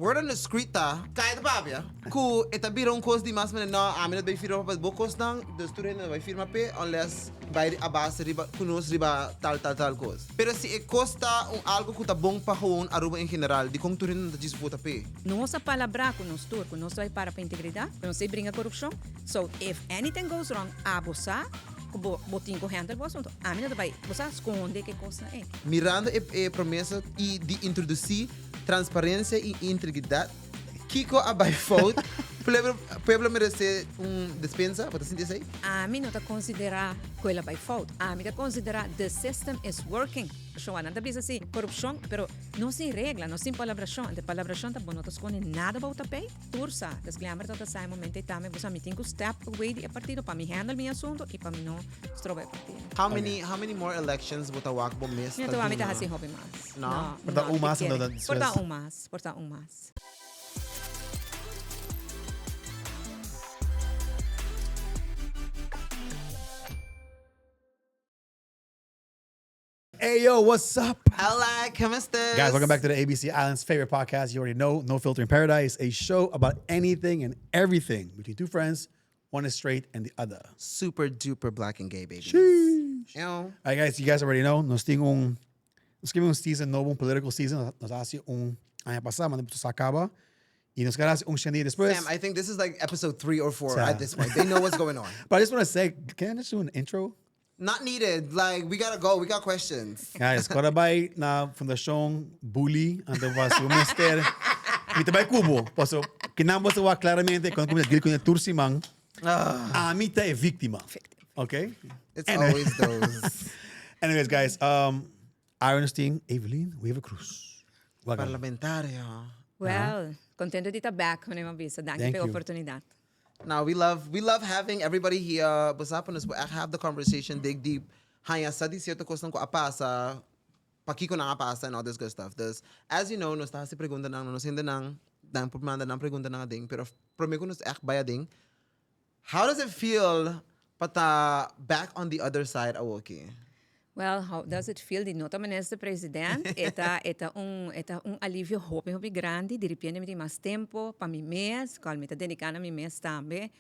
Word on the escrita, kaya ta papia. Ku etabirong kos di mas no, amin at bay firma pa bukos nang, dus turin na bay firma pe, unless bay abasa riba, kunos riba tal kos. Pero si e costa algo kuta bong pahon aruba en general, di kong turin na disputa pe. Nossa palavra conosco é para a integridade, não se brinca corrupção. So, if anything goes wrong, abosa, botinho correndo o assunto. A menina vai, você esconde que coisa é. Mirando e promessa e de introduzir transparência e integridade, Kiko abay fault, pueblo merece dispensa, pode assim dizer? A mim não está considerar coisa by fault. A mim está considerar the system is working. So, não está assim, corrupção, pero não se regla, não se palabração. A palabração tá bom, não esconde nada about a pay. Tursa, das glamour tá sai momento e também você me tem que step away de partido para me handle meu assunto e para me não estrobe partido. How many more elections bota wak bom mes? Não tô a mim tá assim hobby mais. Não. Porta umas quiere. no Porta umas. Hey, yo, what's up? Hola, ¿cómo estás? Guys, welcome back to the ABC Island's favorite podcast. You already know, No Filter in Paradise, a show about anything and everything between two friends. One is straight and the other. Super duper black and gay, baby. Sheesh. Ew. All right, guys, you guys already know. Nos tivemos season novo, political season. Nos hace año pasado, mas depois se acaba. Y nos queda un shandy después. Sam, I think this is like episode 3 or 4 Sam. at this point. They know what's going on. But I just want to say, can I just do an intro? Not needed. Like, we gotta go. We got questions. Guys, karabay na fundasyong Bully ang was umester. Mita bay kubo. Paso, kinambos wa claramente kung kumita ko na tursimang. Amita e víctima. Okay? It's always those. Anyways, guys, Ironstein, Evelyn, we have a cruise. Welcome. Parlamentario. Well, contento de estar back, como eu disse. Danke Thank pela you. oportunidade. Now we love having everybody here. Basapan us have the conversation, dig deep. Haya sa di cierto kosang ko apasa, pakiko na apasa and all this good stuff. This, as you know, nos tayo si pregunta nang nos hindi nang pumanda ng pregunta nang ding. Pero promeko nos baya ding. How does it feel pata back on the other side, Awoki? Well, how does it feel? De nota minister presidente, eta alívio hope grande, de repente me tem mais tempo para mim mês, qual me tá dedicando a mim mês também,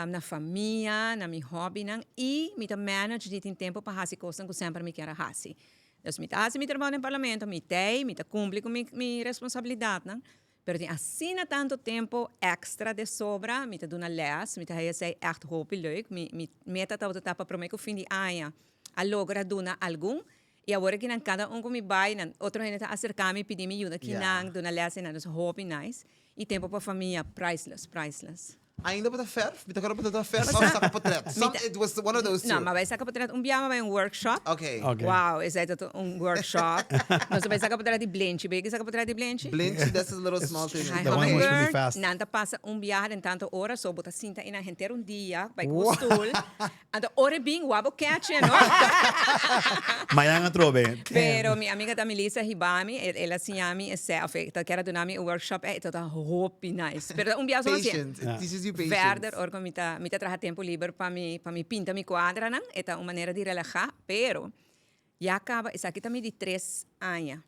na família, na meu hobby, e me tá manage de ter tempo para fazer coisas que sempre me quero fazer. Então, me tá fazendo meu trabalho no parlamento, me tá cumprir com minha responsabilidade, não? Pero tem assim tanto tempo extra de sobra, me tá dando les, me tá aí echt hope leuk, me meta tá para prometer que o fim de ano a logra duna algum e agora que cada um me vai outro gente tá acercar-me pedir me ajuda que não duna lessa na nos hobby nice e tempo para família priceless. Ainda pata fair? Bita ka pata fair? Or sa kapatret? It was one of those two. Não, mas vai sacar para biama vai workshop. Okay. Wow, is that workshop? Mas vai sacar para de blanche, bem que sacar para de blanche. Blanche, that's a little small thing. The one was really fast. Nanta passa viagem em tanto horas, so bota cinta ina gente dia, vai com stool. Ando ore bing wabo catch, no? Mayang atrobe. Pero minha amiga da Melissa Hibami, ela se chama self, ela quer dar um workshop, é toda hope nice. Pero viagem assim. Patience. It teaches you patience. Verder, orgo me traga tempo livre para me pintar minha quadra, não? É uma maneira de relaxar, pero já acaba, isso aqui também de 3 anos.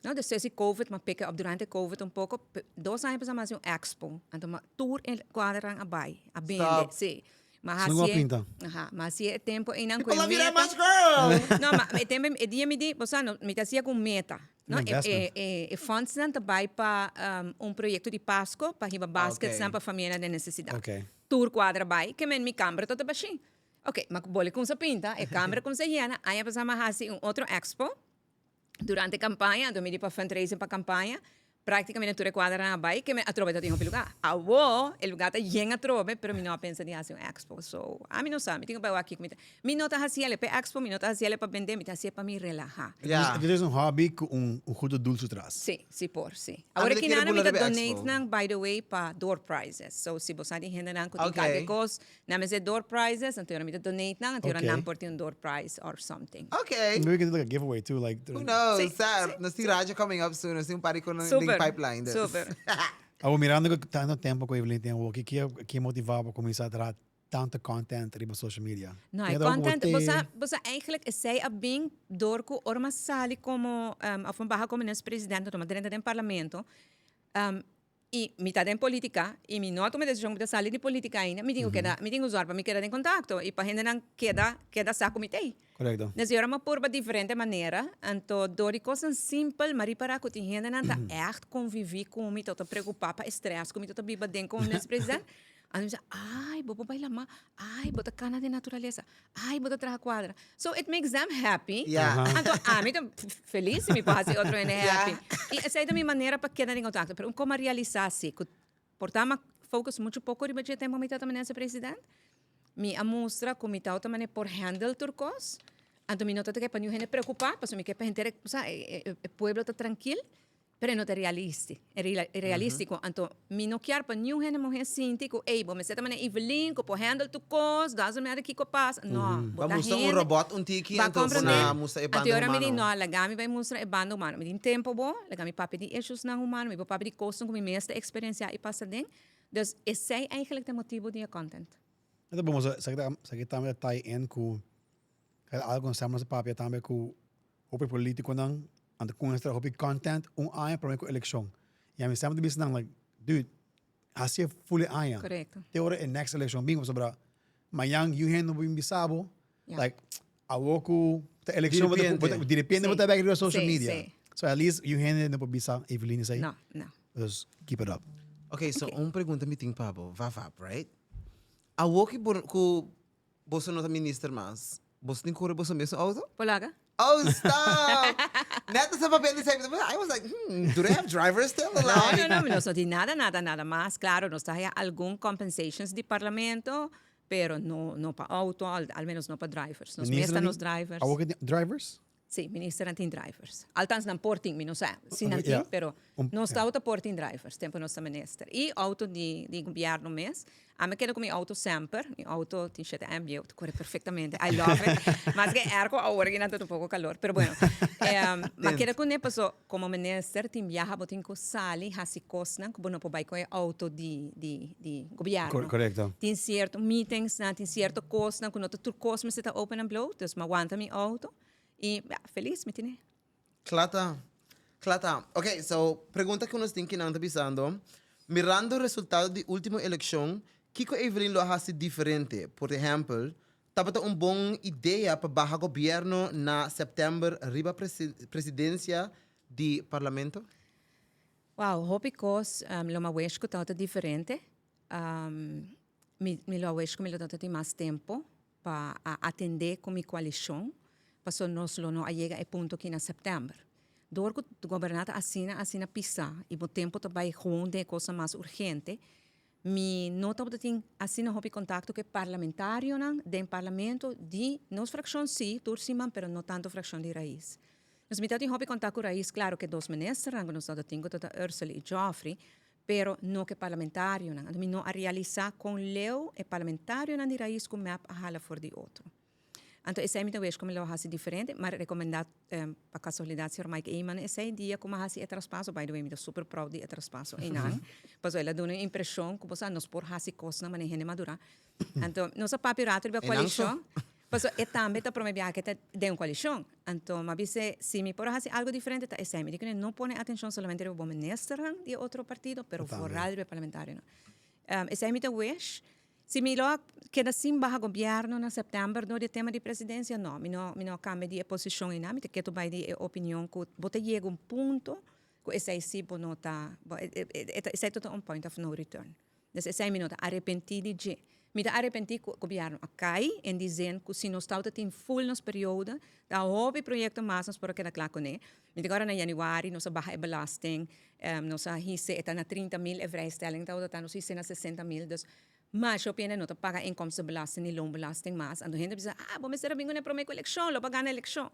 Não, depois de COVID, mas pick up durante COVID pouco, 2 anos para mais expo, então uma tour em quadra a bai, a bende, sim. Mas assim é tempo em não People love you that much, girl! Não, mas tempo é dia me di, você não, me fazia com meta. Não, funds não vai para projeto de Páscoa, para riba basket para família de necessidade. Okay. Tour quadra vai, que men mi câmera toda baixinho. Ok, mas bole com sa pinta, e câmera com sa hiena, aí passamos a fazer outro expo, durante a campanha, do meio para fundraising para a campanha, praticamente toda quadra na vai, que me atrobe todo em lugar. Awo, o lugar está bem atrobe, pero me não pensa de fazer expo. So, a mim não sabe, tenho para aqui comigo. Me não está fazendo para expo, me não está fazendo para vender, me está fazendo para me relaxar. Yeah. Dit is een hobby com goed doel atrás. Sim, sim. Agora que não me donate nang by the way para door prizes. So se você tem gente nang kuti cada coisa, não me door prizes, então me donate nang, então não por ter door prize or something. Okay. Maybe we can do like a giveaway too, like. Who knows? Sí, Sam, sí. nasi Raja coming up soon. Nasi party ko ng Super. pipeline. Super. Ako mirando ko tanto tempo ko Evelyn tem o que motivava começar a dar tanto content riba social media. Não, Kaya é daw content. ako Você eigenlijk sei a bem door ko orma sali como of een baha como nesse presidente, toma dentro do parlamento. e mi está em política e mi não toma decisão de sair de política ainda, me tenho usar para me quedar em contato e para gente não queda saco me tem. Correcto. Dus je maar por diferente maneira, então door die coisas simples, maar para que die gente não tá echt conviver com me, tot preocupar, para estresse, com me tot biba den com nesse presidente. Ano diz, ai, bobo baila ma, ai, bota cana de natureza, ai, bota traja quadra. So it makes them happy. Yeah. Então, me tô feliz se me passa outro ene happy. E essa é a minha maneira para quedar em contato. Pero como realizar-se, portamos focus muito pouco de budget tempo me também nesse presidente. Me mostra como me tá também por handle turcos. Então me nota que para não gente preocupar, para me que para gente, o pueblo está tranquilo. Pero não é realístico. Então, me não quero para nenhum gente morrer sinti que, ei, você também é Evelyn, que pode handle tu coisa, dá uma aqui que passa. Não, Vamos mostrar robot tiki, então na mostra e bando humano. Agora, humano. não, lagami vai mostrar e bando humano. Me tem tempo bom, lagami papi de issues na humano, me vou papi de coisa com minha experiência e passa dentro. Então, esse é eigenlijk o motivo do content. Então, vamos aqui também está em que algo estamos papel também que o político não ando com extra hobby content ano para a eleição. E a mim sempre diz não like dude, assim fully ano. Correto. Teora é next election bingo sobre mayang you hand no bimbisabo like awoku the election depende da back social media. So at least you hand no bisa Evelyn say. No. Just keep it up. Okay, so uma pergunta me tem Pablo, vavap, right? A woki ku boso nota minister mas, boso tem cura boso mesmo auto? Polaga? Oh, stop! Neto sa papel de sabi, I was like, do they have drivers still? No, não sou de nada mais. Claro, nós temos algum compensations de parlamento, pero não para auto, al menos não para drivers. Nós mesmo nos drivers. Drivers? Sim, minister não tem drivers. Althans, não porting, não sei. Sim, não tem, Yeah. pero não está auto porting drivers, tempo nossa minister. E auto de governo mesmo. A me quero com meu auto sempre. Meu auto tem cheio de ambiente, corre perfeitamente. I love it. Mas que ergo agora que não tem um pouco calor. Pero bueno. Mas quero com ele, passou como minister, tem viaja, botem com sali, hasi cosnan, que não pode com o auto de governo. Correcto. Tem certo meetings, tem certo cosnan, quando tu cosnan está open and blow, então me aguanta meu auto. E feliz, me tiene. Clata. Okay, so pergunta que nós temos que não pisando. Mirando o resultado da última eleição, Kiko Evelyn lo hace diferente. Por exemplo, estava uma boa ideia para barra governo na setembro, riba presidência do parlamento? Wow, hopikos, lo mawes ko tawta diferente. Mi lo awes ko mi lo tawta mais tempo para atender com mi coalição. Paso nos lo no llega e punto que na setembro. Door que o governante assina pisa e o tempo também gewoon de coisa mais urgente. Mi nota que tem assina hopi contato que parlamentário nan den parlamento de nos fração sim, turcima, pero não tanto fração de raiz. Nos mitad tem hopi contato com raiz, claro que dos ministros rango nos dado tingo tota Ursula e Joffrey, pero não que parlamentário nan. Mi não a realizar com leu e parlamentário nan de raiz com map a hala for de outro. Então, esse é muito bem como ele faz diferente, mas recomendado para casualidade se Mike Eyman esse dia como faz o traspasso, by the way, me super proud de traspasso em ano. Pois ela dá uma impressão que você nos por fazer coisas na maneira madura. Então, nossa papirato de coalição, pois é também tá promovendo que de uma coalição. Então, mas se me por fazer algo diferente, tá esse me diz não põe atenção somente no bom ministro de outro partido, pero fora do parlamentário. Esse é muito wish. Se me lo queda sem barra governo na setembro do tema de presidência, não, me não cambia de posição em nada, me quero vai de opinião que você chega ponto que esse aí sim não tá, esse é todo point of no return. Então esse aí me não tá arrependido de, me tá arrependido que o governo cai em dizer que se nós estamos em full nos período, da houve projeto mais nos por aquela claro né, me agora na januário nós barra é belasting, nós hisse está na 30.000 é vrijstelling, tá nós hisse na 60.000, mas eu penso não paga inkomstenbelasting e loonbelasting mas a gente diz bom mas será bingo na prometo eleição lo pagar na eleição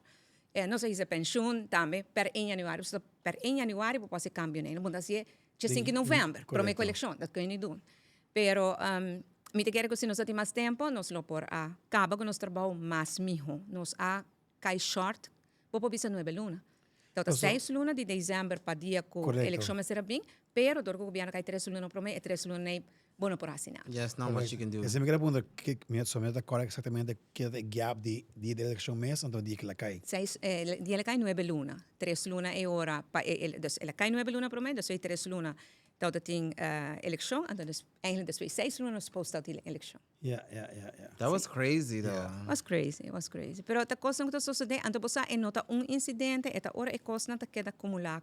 não sei se pensioen também per 1 januário pode ser cambio né não assim de 5 de novembro prometo eleição dat kun je niet doen pero me te quero que se nós temos mais tempo nós lo por acaba com nosso trabalho mais mijo nós cai short popo bisa 9 luna então 6 luna de dezembro para dia com eleição mas será bem pero dor que o governo cai 3 luna prometo e 3 luna bueno por assinar. Yes, not much you can do. Esse me quer perguntar que me somente corre exatamente que é gap de eleição mês então dia que ela cai. Dia ela cai 9 luna, 3 luna é hora, ela cai 9 luna promedio, 3 luna dat het in election, en dan is eigenlijk de 2 seizoenen supposed dat die election. Yeah. That was crazy, though. It was crazy. Pero ta cosa que sucede, anto bosa e nota un incidente, eta ora e cosa na ta queda acumular.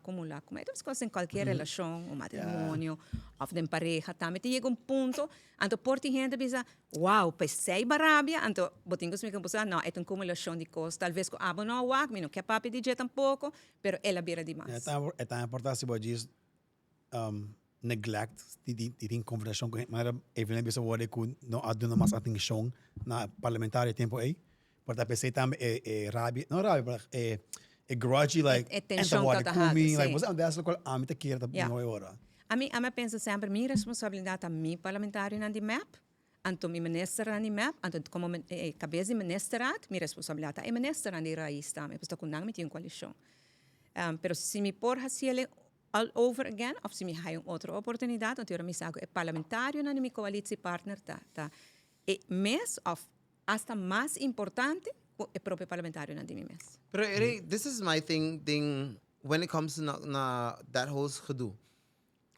Então, as coisas em qualquer relação, o matrimônio, of de pareja, também chega um ponto, anto porti gente bisa, wow, pensei barabia, anto botingos me camposa, não, é uma acumulação de coisas, talvez com abo não wak, me não quer papi de tampouco, pero ela bira demais. É tão importante se você diz neglect die conversação com mas eventualmente bisa word ku no aduna mas atenção na parlamentária tempo aí para pensar também rabia não rabia mas grudgy like tensão word tá kumi like sim. você anda essa coisa a mim te quer da não é hora A mim pensa sempre, minha responsabilidade a mim parlamentário na de MAP, anto mi minister na de MAP, anto como cabeça ministerat, minha responsabilidade é minister na de raiz também, porque com não me tinha coalição. Pero se me por haciele all over again, of se me há outra oportunidade, então eu me sago é parlamentário na minha coalição partner tá. E mes of hasta mais importante é próprio parlamentário na de mim mes. Pero this is my thing when it comes to that whole gedoe.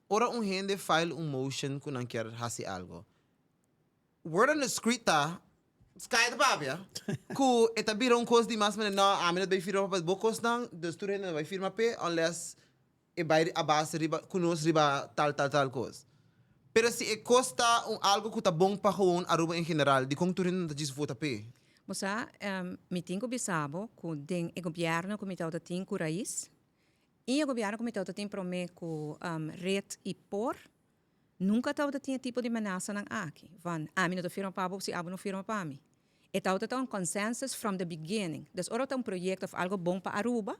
Ora gente file motion kung não quer hasi algo. Word on the street sky the babia. Ku etabira coisa de mais mas não, a mim não vai firma para bocos não, dos tu não vai firma pe unless e vai a base riba kunos riba tal coisa. Pero se costa algo que tá bom para o Aruba em geral, de como tu não tá desfruta pe. Moça, me tinha bisabo com den o governo que me tá tinha com raiz. E o governo que me tá tinha promê com red e por nunca tá tinha tipo de ameaça na aqui. Van, a mim não firma para você, a não firma para mim. E tá um consensus from the beginning. Dus ora tá projeto of algo bom para Aruba.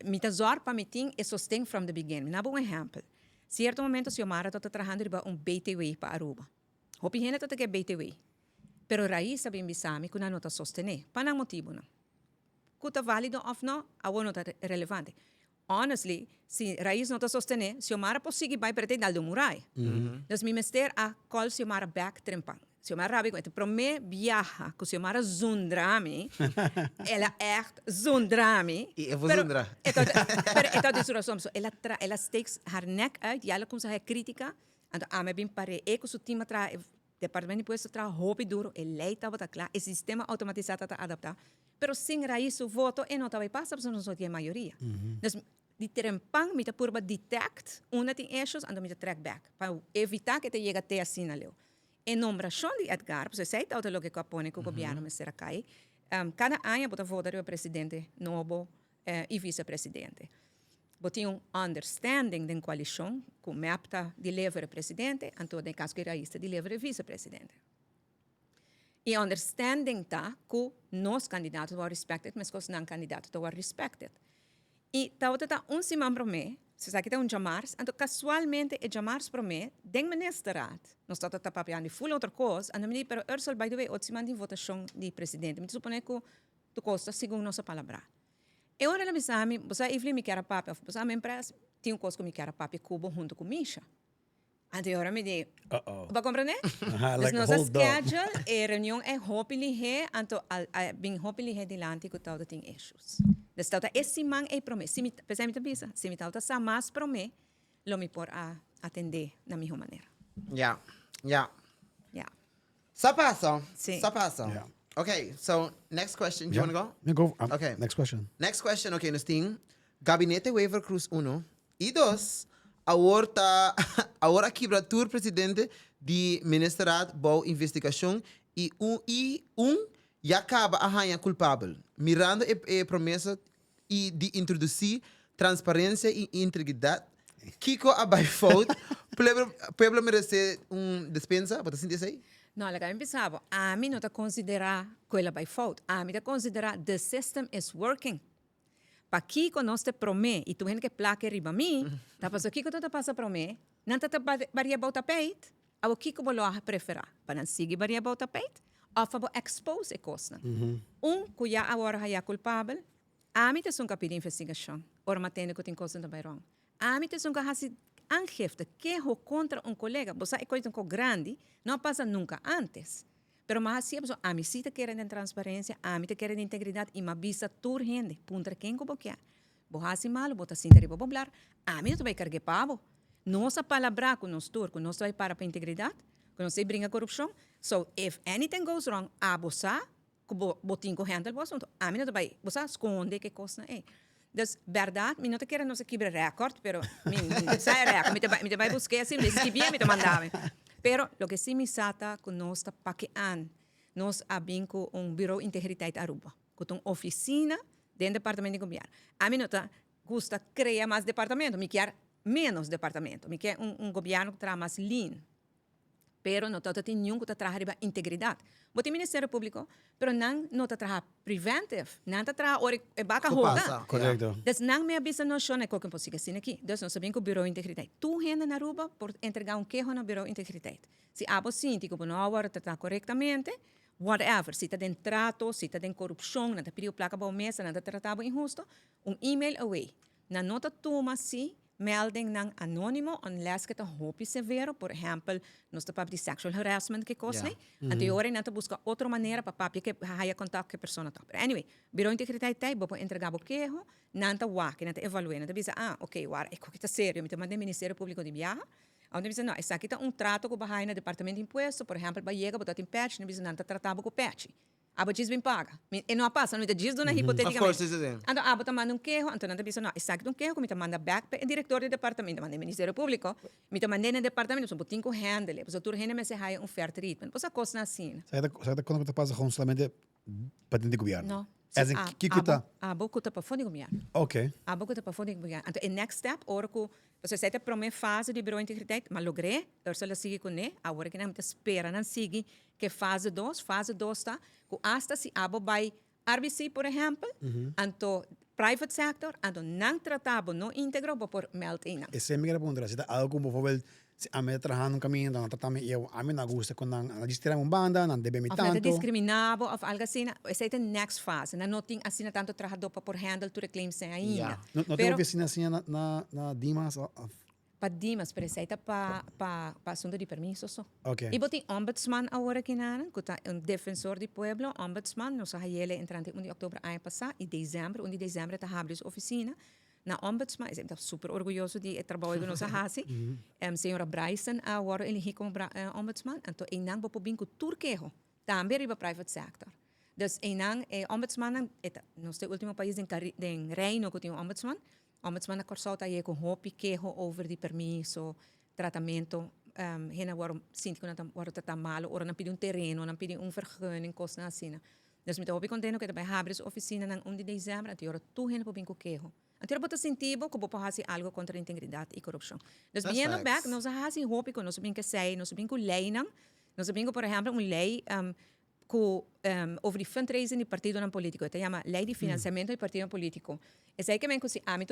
Me tá zor para me tinha e sostém from the beginning. Na bom exemplo. Certo momento se o Mara tá trabalhando riba BTW para Aruba. Hopi gente tá que BTW. Pero raiz sabe bisami que não tá sostener. Para não motivo não. Kuta válido of não, a não tá relevante. Honestly, se raiz não tá sostener, se o Mara possível vai para dar do murai. Dus mi mister a call se o Mara back trempang. Se o Mara rabi com pro me viaja, que se o Mara zundrami, ela echt zundrami. E eu vou zundra. Pero disuração, ela stakes haar nek uit, e ela começa a crítica, então a me bem pare, e com o time tra departamento de puesto tra hopi duro, e lei tava tá claro, e sistema automatizado tá adaptar. Pero sem raiz o voto e não tava passa, porque não só tinha maioria. Dus die trempang met de purba detect una ting issues en dan met de track back para evitar que te llegue até assim na leu. En nombração de Edgar, porque sei tal lo que capone que o governo me será cai. Cada ano bota votar o presidente novo e vice-presidente. Botinha understanding da coalição que o MEPTA deliver o presidente, então em caso que raísta deliver o vice-presidente. E understanding tá que nós candidatos são respected, mas que os não candidatos são respected. E tá semana para mim, se sabe que jamars, então casualmente é jamars para mim, den ministerat, nós tá papiando full outra coisa, and me pero Ursula by the way, outra semana de votação de presidente, me supone que tu costa segundo nossa palavra. E ora me sabe, você Evelyn me quer papi, você a minha empresa tinha coisa que me quer papi Cuba junto com Misha. Ante ora me diz, vai compreender? Like nossa hold up. schedule e reunião é hopili anto bem hopili dilante que tal tem issues. Dus dat esse man é promessa. Se me tabisa, se me talta sa mais promessa, lo me por a atender na minha maneira. Yeah. Yeah. Sa paso. Sí. Sa paso. Yeah. Okay, so next question. Do you want to go? Yeah, go. Okay. Next question. Next question, okay, Nosting. Gabinete Waiver Cruz 1. Y 2. Ahora quebratura presidente de Ministerat Bau Investigação e já acaba a rainha culpável. Mirando a promessa e de introduzir transparência e integridade. Kiko abai fault. Pueblo merece dispensa. Você sente isso aí? Não, ela me pensava, a mim não está considerar que ela vai fault. A mim está considerar the system is working. Para Kiko nós te promete, e tu vem que placa riba mim, tá passando Kiko tu passa promete, não tá varia about tapete, a Kiko bolo a preferar, para não seguir varia about tapete, ou para expose a coisa. Cuya agora é culpável, a mim te são capítulo de investigação, ora matendo que tem coisa também wrong. A mim te são que angefte que ho contra colega, você é coisa grande, não passa nunca antes. Pero mas assim, a mim se te querem de transparência, a mim te querem de integridade e me visa tur gente, punta quem como que é. Bo assim malo, bota assim de popular, a mim não vai carregar pavo. Nossa palavra com nós tur, com nós vai para a integridade, com nós vai brincar corrupção. So, if anything goes wrong, você, botinho handle o assunto. A mim não vai, você esconde que coisa é. Dus, verdade, eu não quero nos quebrar recorde, pero, sai recorde, me vai buscar assim, me escrevia, me mandava. Pero, lo que sim me sata, com nós está paqueando, nós abrimos bureau de integridade Aruba, com uma oficina dentro do departamento de governo. A mim não gusta criar mais departamento, me quer menos departamento, me quer governo que traga mais lean. Pero não está tem nenhum que está trazendo integridade. Bote Ministério Público, pero não está trazendo preventive, não está trazendo ora vaca roda. Correcto. Dus não me avisa não chama qualquer possível assim aqui. Dus nós sabemos que o Bureau de Integridade. Tu renda na Aruba por entregar queijo no Bureau de Integridade. Se abo sinti que não agora tratar corretamente, whatever, se está dentro trato, se está dentro corrupção, não está pedindo placa para o mesa, não está tratado injusto, e-mail away. Na nota toma se melding ng anonimo unless que hopi severo, por exemplo, nos tapab de sexual harassment que costa, anterior na busca outra maneira para papi que haya contato que persona tá. But anyway, Bureau de Integridade tai bo entregar o queijo, nanta wa que nanta evaluar, nanta bisa okay, war é que tá sério, me manda Ministério Público de Viaja. Onde bisa não, essa aqui tá trato com bahai na Departamento de Imposto, por exemplo, vai chega botar em patch, não bisa nanta tratado com patch. Abo diz bem paga. E não passa, não diz do na hipoteticamente. Of course, this is it. Ando abo tá manda queijo, então não bisa não, essa aqui queijo, me manda back para o diretor do departamento, manda Ministério Público, me manda no departamento, so botinho handle, so tur rende me se haya fair treatment. Posa costa assim. Sabe quando passa com somente patente de governo? Não. As in, kikuta? Abo kuta para fone governo. Ok. Abo kuta para fone governo. Então, o next step, ora que você sai da primeira fase de Bureau de Integridade, mas logrei, ela sigue com ele, agora que não espera, não sigue que fase 2 está, que hasta se abo vai RBC, por exemplo, então, private sector, então, não tratado, não íntegro, por meld-in. Esse é a minha pergunta. Se algo como, por exemplo, se a minha trabalhando um caminho, não tratamos eu, a minha não gosta quando não distraem uma banda, não deve me tanto. Of discriminado, of algo assim, essa é a next fase. Não tem assim tanto trabalhador para handle to reclaim sem ainda. Não tem oficina assim na Dimas? Para Dimas, para essa é para assunto de permiso só. Ok. E botem ombudsman agora que não, que tá defensor do pueblo, ombudsman, nós ele entrante 1 de outubro ano passado e dezembro, 1 de dezembro está abrindo a oficina. Na ombudsman, eu estou super orgulhoso de trabalhar com nossa raça. Senhora Bryson, agora ele como ombudsman, então ele não pode vir com Turquia, também riba private sector. Dus não ombudsman, nós temos o último país em Reino que tem ombudsman. Ombudsman na consulta aí com hopi queijo over de permiso, tratamento, hena agora sinto que não está mal, ou não pedi terreno, não pedi vergunning, coisa assim. Dus met de hopi contendo que também abre a oficina na 1 de dezembro, então agora tu hena pode vir com queijo. Então, eu sentido que eu fazer algo contra a integridade e corrupção. Então, vindo back, nós fazemos roupa que nós sabemos que sei, nós sabemos que lei não, nós sabemos que, por exemplo, uma lei over de fundraising do partido não político, que chama Lei de Financiamento do Partido Político. Essa aí que vem com se a mim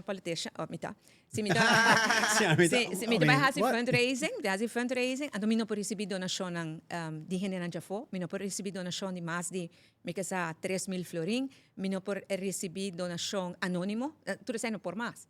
politician, se me vai fazer fundraising, então me não pode receber donação de gênero já for, me não pode receber donação de mais de me que sa 3.000 florin, me não pode receber donação anônimo, tudo isso não por mais.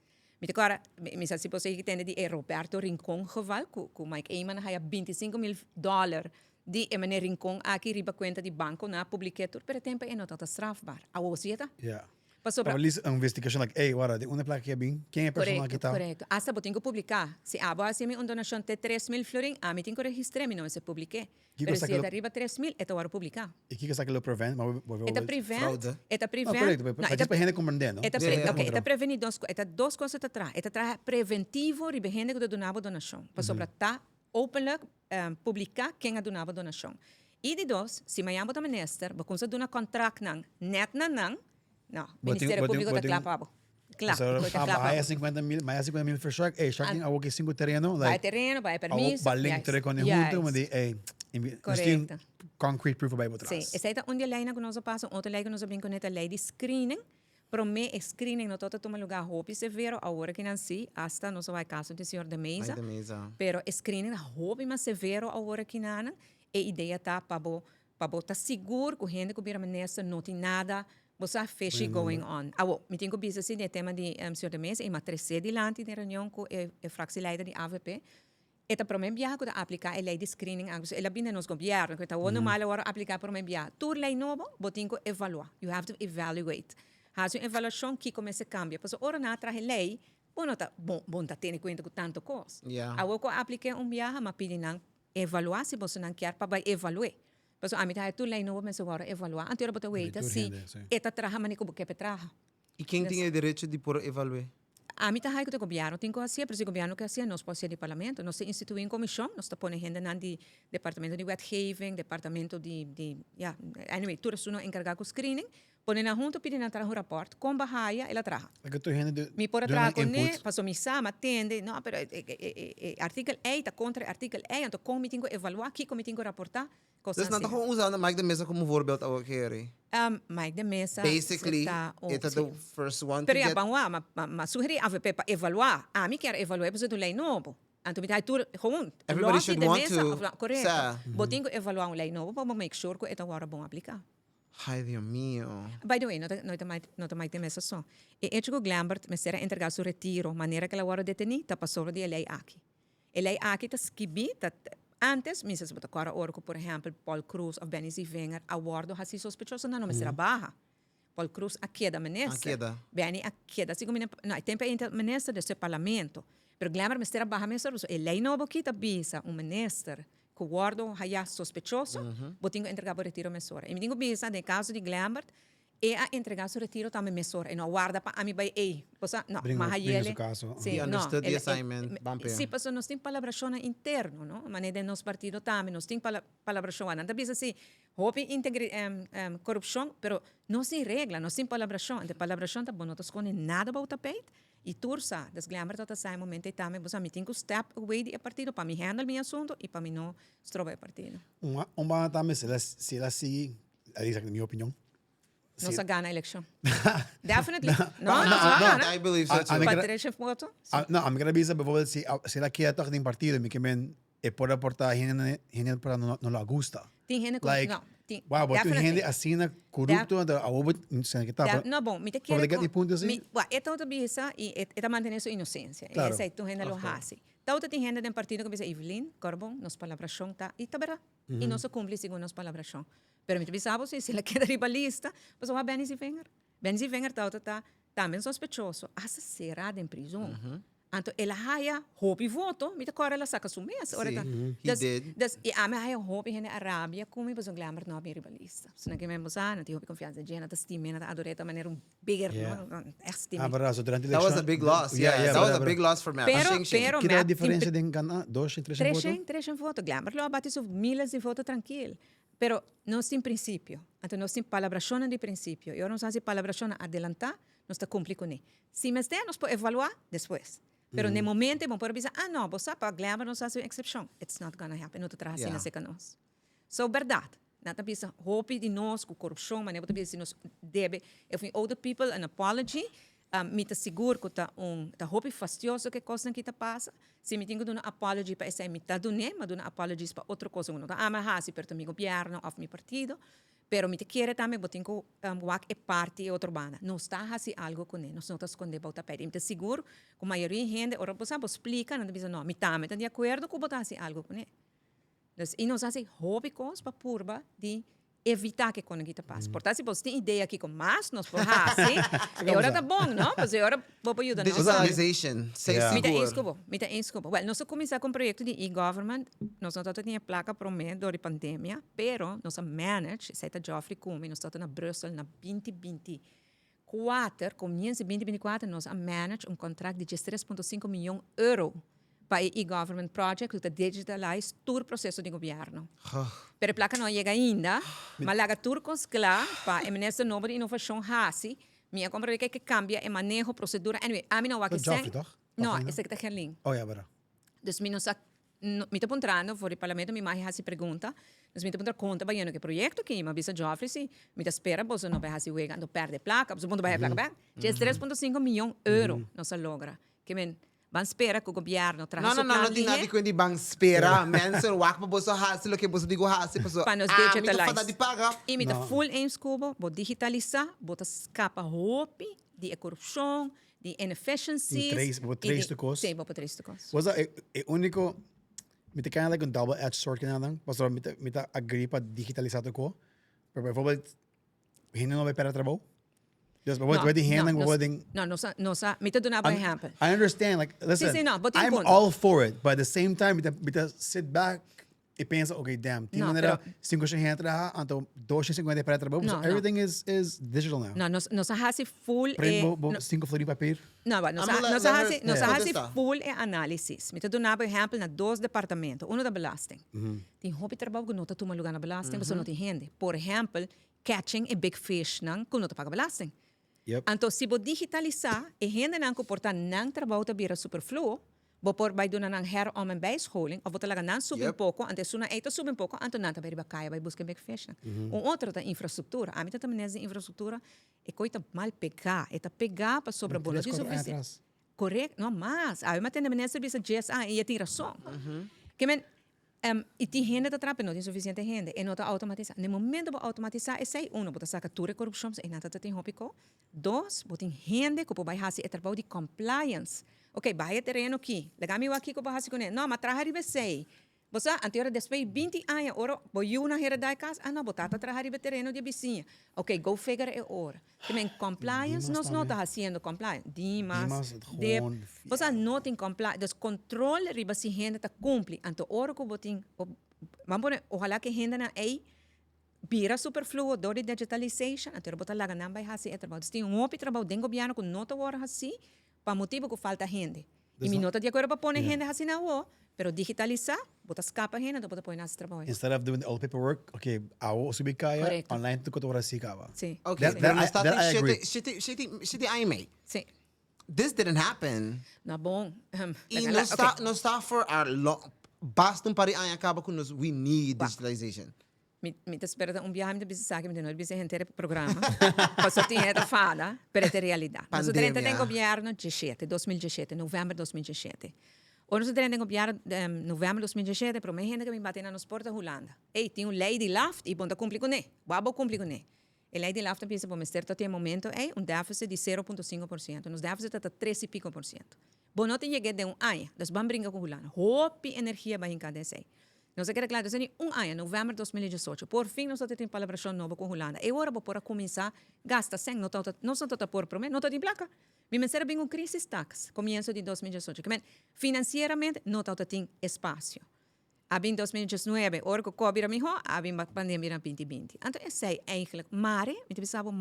Agora, me se você que tem de Roberto Rincon geval, que Mike Eyman haya $25,000 de emane Rincon aqui riba conta de banco na publicator, pero tempo é nota strafbaar. A osieta? Yeah. Passou para a investigação like, hey, wara, de uma placa que é bem, quem é a pessoa que está? Correto. Hasta botinho publicar. Se abo assim me donação de 3.000 florin, a mim tenho que registrar, me não se publique. Pero se é arriba 3.000, é hora publicar. E que é que ele prevent? Eta prevent. Correto, mas para gente compreendendo. Eta prevenir duas coisas atrás. Eta preventivo riba gente que donava donação. Passou para tá openlijk publicar quem a donava donação. E de dois, se me chamo da minister, vou conseguir donar contrato não, net não, Ministério Público está claro. Claro, mais 50 mil for shark, sharking a que 5 terreno, vai terreno, vai permiso. Vai link tere com junto, mas correto. Concrete proof vai botar. Sim, essa é uma lei que nós passamos, outra lei que nós vem com a lei de screening. Para mim, screening não todo toma lugar roupa severo, agora que não sei, hasta não vai caso do senhor da mesa. Pero screening roupa mais severo agora que não, e ideia tá para botar seguro que a gente que vira ministra não tem nada, você fishy going on. Me tenho que dizer assim, o tema de senhor da mesa, e uma terceira dilante de reunião com a fraxi-leider de AVP, eta para mim viaja que aplicar a lei de screening, ela bem nos governo, que tá o normal agora aplicar para mim viaja. Tur lei novo, botinho que evaluar. You have to evaluate. Há uma avaliação que começa a cambiar. Porque ora na traz lei Uno tá bom tá tendo conta com tanto coisa. Yeah. A eu apliquei viaje, mas pedi não evaluar se você não quer para evaluar. Mas a mim tá tu lei não, mas agora evaluar. Antes eu botar weita se Rende, sim. eta traha mas que porque traha. E quem tem o direito de por evaluar? A mim tá aí que o governo tem que fazer, porque o governo que assim nós pode do parlamento, nós instituir uma comissão, nós tá pondo gente na de departamento de wetgeving, departamento anyway, tudo isso não encarregado com screening, põe na junta pedindo traha um rapport, com bahia ela traha. Ik het toch heen Mi por atrás con ne, paso mi sama atende, no, pero artikel 8 tá contra artikel 8, então como tenho que evaluar aqui, como tenho que reportar, coisas Dus assim. nada gewoon usando Mike de Mesa como voorbeeld ao querer. Mike de mesa. Basically, it's the first one to Pero get... mas sugeri AVP para evaluar. A mim quer evaluar, porque do lei novo. Então, me dá tudo, gewoon. Everybody losse should de want mesa, to, correto. sa. Botinho evaluar um lei novo, para make sure que é agora bom aplicar. Ai, Dios mío. By the way, não tá mais de mesa só. E Edgar Glambert me será entregar seu retiro, maneira que ela agora deteni, tá passou de lei aqui. A lei aqui tá skibi, tá antes, misas bota agora orco, por exemplo, Paul Cruz of Benny Wenger, awardo hasi sospechoso não me será barra. Paul Cruz a queda ministra. A queda. Benny a queda, sigo não, tempo ministra desse parlamento. Pero Glambert me será barra ministra, a lei novo aqui tá bisa ministro que o guardo haya sospechoso, botinho entregar o retiro mesora. E me digo bisa, no caso de Glambert, e a entregar o retiro também mesora. E não guarda para a mim vai ei. Posa, não, mas aí ele... He understood the assignment. Sim, mas nós temos palabração interno, não? Mas de nosso partido também, nós temos palabração. Não bisa assim, houve corrupção, pero não se regra, nós temos palabração. A palabração tá bom, não estou nada about o tapete. E tursa, das Glambert tot sai momento e também, você me tem que step away do partido para me handle meu assunto e para me não estrobar o partido. Uma também, se ela sigue, ali na minha opinião. Não se ganha a eleição. Definitely. No, I believe so too. Patrícia voto? Não, a minha cabeça, bijvoorbeeld, se ela quer toch in partido, me que men pode aportar gente para não la gusta. Tem gente que Like, não. wow, but tu gente assim na corrupto, a ovo, sem que tá. Não, bom, me te Pode quero... get ponto assim? É outra bisa e é manter sua inocência. Claro. Essa é tu gente lo hasi. Outra tem gente do partido que bisa Evelyn, Corbon, nos palabração tá e tabera. E não se cumpre segundo nos palabração. Pero me te bisabo se ela queda ribalista, mas o Benny Wenger. Benny Wenger tá também sospechoso. Essa será em prisão. Então, ela haya hopi voto, me te corre ela saca su mês. He did. E a me haya hopi na Arábia, como mas o Glambert não é ribalista. Se não que me moça, não tem hopi confiança, Jenna, tá estima, tá adoreta maneira bigger, não, estima. Verdade, durante That was a big loss. Yeah, that was a big loss for Matt. Pero que a diferença de ganhar 2 em 3 votos? 3 votos. Glambert lo abate su miles de votos tranquilo. Pero nós tem princípio. Então, nós tem palabração de princípio. E nós fazemos palabração adelantar, nós está cumprir com ele. Se mas nós podemos evaluar depois. Pero no momento, vamos poder dizer, não, você para Glambert nós fazemos exceção. It's not gonna happen. Não te traz assim, assim, nós. So, verdade. Não te pensa, hope de nós, com corrupção, mas não te pensa, nós deve, if we owe the people an apology, me te seguro que tá hope fastioso que coisa que tá passa. Se me tenho que dar uma apology para essa me tá dando, mas dar uma apology para outra coisa. Não tá, mas hasi perto meu governo, of meu partido. Pero me te quer também, eu tenho que wak é parte e outra banda. Não está assim algo com ele, nós não estamos escondendo o tapete. Me te seguro que a maioria de gente, ora você explica, não te diz não, me tá de acordo com botar assim algo com ele. E nós assim hobby coisas para purba de evitar que quando kita passa. Portanto, se você tem ideia aqui com mais, nós por assim, agora tá bom, não? Mas agora vou para ajudar. Digitalization. Mita inscubo. Well, nós começamos com um projeto de e-government. Nós não temos placa prometo da pandemia, pero nós manage, sai da Joffrey Kumi, nós estamos na Brussel na 2024, começo 2024, nós manage contrato de 3,5 milhões de euros para o e-government project que digitalize todo o processo de governo. Pero a placa não chega ainda, mas laga tudo claro para o ministro novo de inovação hasi, minha compra que cambia o manejo, procedura, anyway, a mim não vai que Joffrey, toch? não, esse que está Gerlin. Oh ja, verdade. Dus me está apontando, for o parlamento, me mais hasi pergunta, dus me está apontando conta, vai que projeto que me avisa Joffrey, se me está espera, você não vai hasi wega, não perde placa, você não vai placa back, 3,5 milhões de euros, não se logra. Que men, van espera que o governo traga não tem nada com ele bang espera, mensen wak pa boso hasi lo que boso digo hasi paso. Para nos digitalize. De paga. E me tá full em escubo, vou digitalizar, vou escapa roupa de corrupção, de inefficiencies. Vou três de coisas. Sim, vou para três de coisas. Was dat único, me te kind of like een double-edged sword que nada, pastor me te agree para digitalizar o co, pero bijvoorbeeld, hindi no vai para trabalho. Yes, but what the hand no sa mita do na ba example. I understand. Like, listen, no, but yung I'm punto. all for it, but at the same time, bita sit back e pensa, okay, damn, No, nila pero- 550 anto 250 para trabaho. No, So everything is digital now. No sa hasi full Print bo 5 flori papel. No, ba, no sa Let sa her- hasi no sa yeah. hasi Contesta. full analysis. Mita do na ba example na dos departamento, uno da belasting. Tem hopi trabalho que nota tuma lugar na belasting, você não tem rende. Por exemplo, catching a big fish nang kung nota paga belasting. Yep. Então, se você digitalizar, e rende nang comportar nang trabalho ta bira superfluo, bo por bij doen nang herom en bijscholing, of wat talaga nang subir Yep. pouco, ante suna eito subir pouco, anto nanta beri bakaya bij busca big fish. Outro da infraestrutura, a mim também nessa infraestrutura, e coita mal pegar, e ta pegar para sobre a bola de suficiente. Correto, não, mas, aí mas tem também nessa bisa GSA e tem razão. Que men e tem renda da trapa, não tem suficiente renda, e não está automatizado. No momento que automatizar, é sei, bota saca tudo corrupção, e nada tem hopico. Dois, bota renda, que vai fazer trabalho de compliance. Ok, vai terreno aqui, legami aqui que vai fazer com ele. Não, mas trabalhar ribe sei. Você, anterior depois 20 anos, ora, boi uma hera da casa, não, botata trabalhar ribe terreno de vizinha. Ok, go figure é hora. Também compliance, nós não está fazendo compliance. Dimas, você não tem compliance, dus controle riba se renda está cumpre. Então, ora que botin, vamos ojalá que renda na aí bira superfluo do de digitalization, anterior botar lá não vai fazer trabalho. Tem outro trabalho dentro do governo que não está hora assim, para motivo que falta renda. E me nota de acordo para pôr renda assim na rua. Pero digitalizar, botar escapa renda, do botar põe nesse trabalho. Instead of doing all the paperwork, okay, ako subik kaya, Correcto. online to ko to si kawa. Sim. Okay, That pero I- nós that I agree. shitty aime. Sim. This didn't happen. Na bom. E não está for a long. Basta um pari ay acaba com nós. We need digitalization. Me espera viagem de bisa que me não bisa gente programa. Passou tinha da fala, pero é realidade. Nós Pandemia. temos governo 2017, novembro de 2017. Nós temos governo novembro de 2017, pero me gente que me bate na nos porta Holanda. Ei, tem lei de laft e bonta cumprir com ele. Babo cumprir com ele. A lei de laft pensa para me ter até momento é déficit de 0,5%. Nos déficit está 13 e pico por cento. Bom, não tem chegado de ano, das vamos brincar com Holanda. Hope energia vai encadecer. Nós queremos claro, desde ano, novembro de 2018. Por fim, nós temos palabração nova com Holanda. E agora, para começar a gastar sem, não está por prometer, não está de placa. Me mensaram bem crise tax, começo de 2018. Que financeiramente, não está tem espaço. Em 2019, agora que o Covid me a pandemia em 2020. Então, eu sei, eigenlijk, mare, me pensava,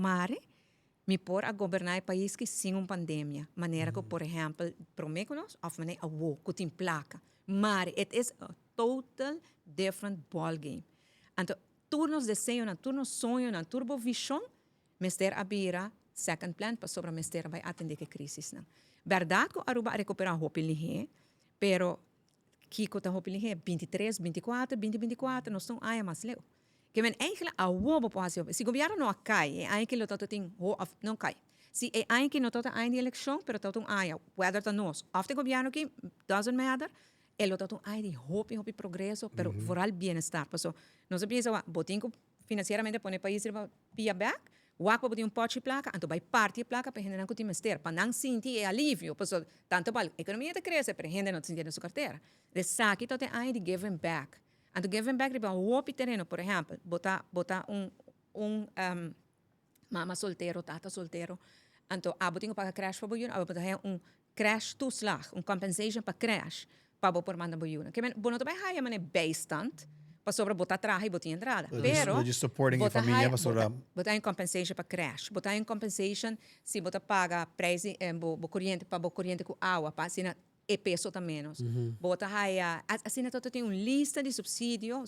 me pôr a governar o país que sem uma pandemia. Maneira que, por exemplo, prometemos, ou maneira que tem placa. Mare, it is a total different ball game. Então, turnos desejo, turnos sonho, turbo vision, mester abira second plan para sobre mester vai atender que crise não. Verdade que Aruba recuperar o hopi pero Kiko tá hopi 23, 24, 2024, nós estamos aí mais leu. Que men eigenlijk a wobo pode se governo não cai, é aí que lo todo tem não cai. Se é aí que não todo aí de eleição, pero todo aí, whether tá nós, after governo que doesn't matter. Elo todo aí de hopi progresso, pero vooral bienestar. Paso, nós pensa, botinho financeiramente pone país via back, wak botin pote placa, anto vai parte placa para gente não tem mester, para não sentir alívio, paso, tanto para economia te cresce, pero gente não sentir na sua carteira. De saque todo aí de giving back. Anto giving back riba hopi terreno, por exemplo, botar mama solteiro, tata solteiro, anto botinho para crash para boiun, botar crash toeslag, compensation para crash. Para por manda boiuna. Que bom, não também há mané bijstand para sobre botar traje e botar entrada. Pero just supporting a família para sobre botar em compensation para crash, botar em compensation se botar paga preço bo corrente para bo corrente com água, para assim e peso tá menos. Botar aí assim todo tem lista de subsídio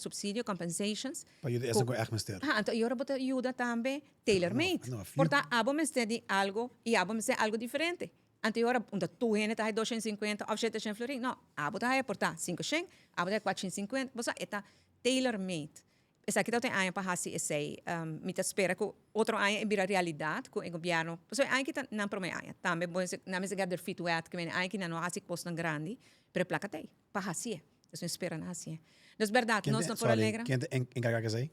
compensations. para ajudar essa com ermester. Então eu botar ajuda também tailor made. Porta abo mester de algo e abo mester algo diferente. Anterior, onde tu gente está 250 ou 700 florin, não, abo está portar 500, abo está 450, você está tailor made. Essa aqui tem aí para fazer esse, me espera que outro ano vira realidade com o governo. Você aí que não promete aí, também bom se não me se garder fit wet que aí que não há se posto grande, para placa tem, para fazer. Isso espera na assim. Das verdade, nós não por alegre. Quem encarga que sei?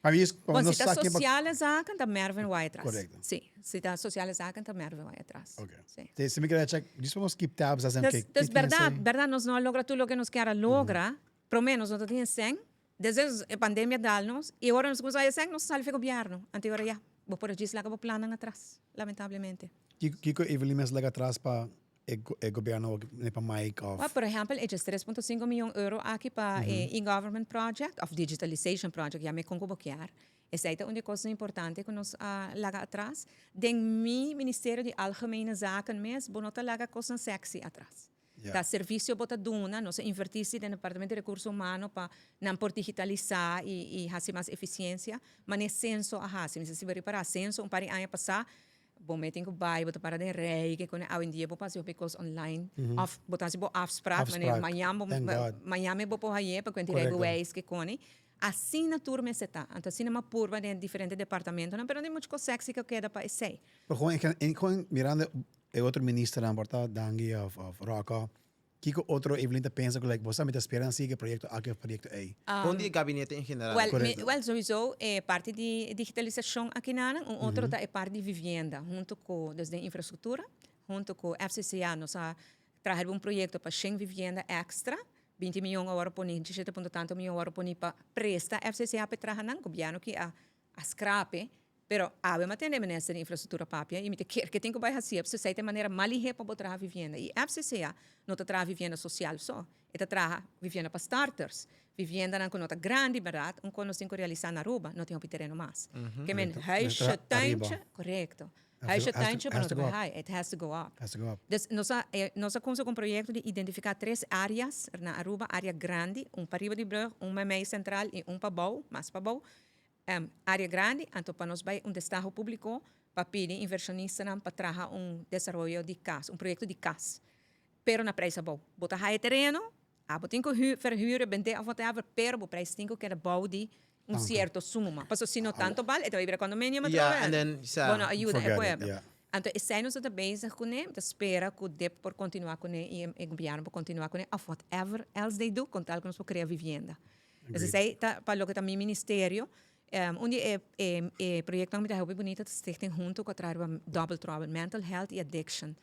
Mas isso, Bom, quando se está socializado, está Mervin vai atrás. Correto. Sim, se está socializado, está Mervin vai atrás. Okay. Sim. Se me quer check, just vamos keep tabs as que. Das verdade, nós não logra tudo o que nós queremos logra, pelo menos nós temos 100, desde a pandemia dá-nos, e agora nós começamos a 100, nós saímos do governo, anterior já. Bo por agis laga bo planang atrás, lamentavelmente. Kiko Evelyn mas laga atrás para o governo para Mike of. Well, por exemplo, é 3,5 milhão de euro aqui para e-government project, of digitalization project, já me convocar. Essa é uma coisa importante que nós laga atrás. Den mi Ministério de Algemene Zaken mesmo, bonota laga coisa sexy atrás. Yeah. Tá serviço bota duna, nós investimos no Departamento de Recursos Humanos para não por digitalizar e fazer mais eficiência, mas nem censo a fazer, se se reparar censo, par de ano passar, bom, meting ko bai, bota para de rei, que quando ao dia bo pasio because online, off, bota se bo afspraak, mas Miami bo po haye, para quando rego ways que quando assim na turma se tá, então assim uma purva de diferentes departamentos, não, pero tem muito coisa sexy que queda para esse. Pero gewoon mirando outro ministro na porta dangi of Rocco, Kiko outro Evelyn pensa que like você me espera assim que projeto aquele projeto aí. Onde gabinete em geral? Well, sowieso parte de digitalização aqui na outro é parte de vivienda, junto com desde infraestrutura, junto com FCCA, nós trazer projeto para 100 vivienda extra. 20 milhões de euros por ni, 17,tanto milhões de euros por ni para presta FCCA para trabalhar no governo que a scrape, pero ave matende ministério de infraestrutura papia e me te quer que tem que vai fazer, se sai de maneira malhe para botar vivenda e FCCA não tá trabalhar vivenda social só, tá trabalhar vivenda para starters, vivenda não conota grande barato, quando se realizar na Aruba, não tem terreno mais. Que men huisje, tuintje, correcto. Huisje, tuintje, maar not high, it has to go up. Has to go up. Dus nós começamos com um projeto de identificar 3 áreas na Aruba, área grande, para riba de brug, meio central e para bau, mais para bau. Área grande, então para nós vai destaque público para pedir inversionistas para trabalhar desenvolvimento de casa, projeto de casa. Pero na preço bom. Bota high terreno, tem que verhuren, vender a whatever, pero o preço tem que bau de certo sumo. Passo se não tanto vale, então vai para condomínio, mas yeah, and then bueno, ajuda é pueblo. Yeah. Então, esse ano está bezig com ele, espera que o DEP por continuar com ele e o governo por continuar com ele, of whatever else they do, com tal que nós podemos criar vivenda. Então, esse aí, para o que também ministério, onde é projeto muito muito bonito, stichting junto com a Double Trouble, Mental Health e Addiction.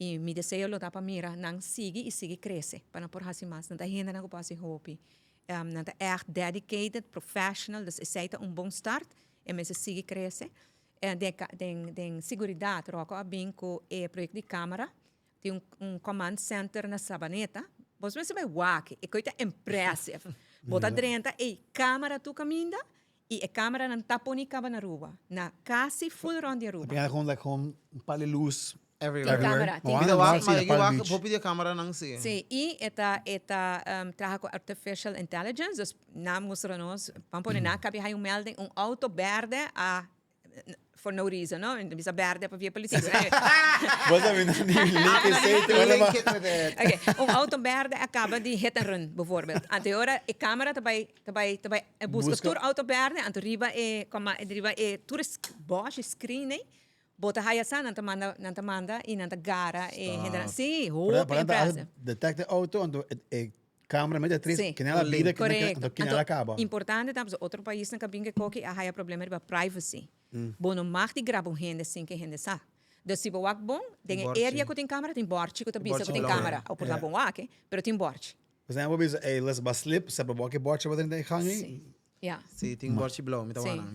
E me desejo lo para mira, não sigue e sigue cresce, para não por fazer mais, não está ainda não pode ser hope. Não está echt dedicated, professional, dus esse aí é bom start, e mas sigue cresce. Den seguridade, Rocco, bem com o projeto de câmara, tem command center na Sabaneta, você vai wack, e coisa impressive. Bota dentro, e câmara tu caminha, e a câmera não está ponicava na rua, na quase full round de rua. Pinga gewoon pali luz everywhere. Câmera, Mo Vida ano wa, lang sila mas Palm eu Beach. vou pedir câmera não sei. Sim, e trabalha com artificial intelligence, dus na mostra nós, pampone na cabe hay melding, auto verde for no reason, no? Bisa verde para via polícia. Você me não link sei Okay, auto verde acaba de hit and run, bijvoorbeeld. Anteora e câmera também busca tour auto verde, anto riba tourist bosch screen, bota hayasan nanta manda e nanta gara e hindra. Sim, hope impressive. Detect the auto and the camera met atriz Sim, que nela vida correcto. que nela acaba. Importante também outro país na cabinha que há problema de privacy. Bom, não mag die grab gente sem que gente sa. Dus se boak bom, tem area que tem câmera, tem borte que tem bisa que tem câmera, ou por exemplo, boak, pero tem borte. Mas é uma vez a let's bus slip, sabe boak borte wat in de gang. Sim. Yeah. Sim, tem borte blow, mitawana.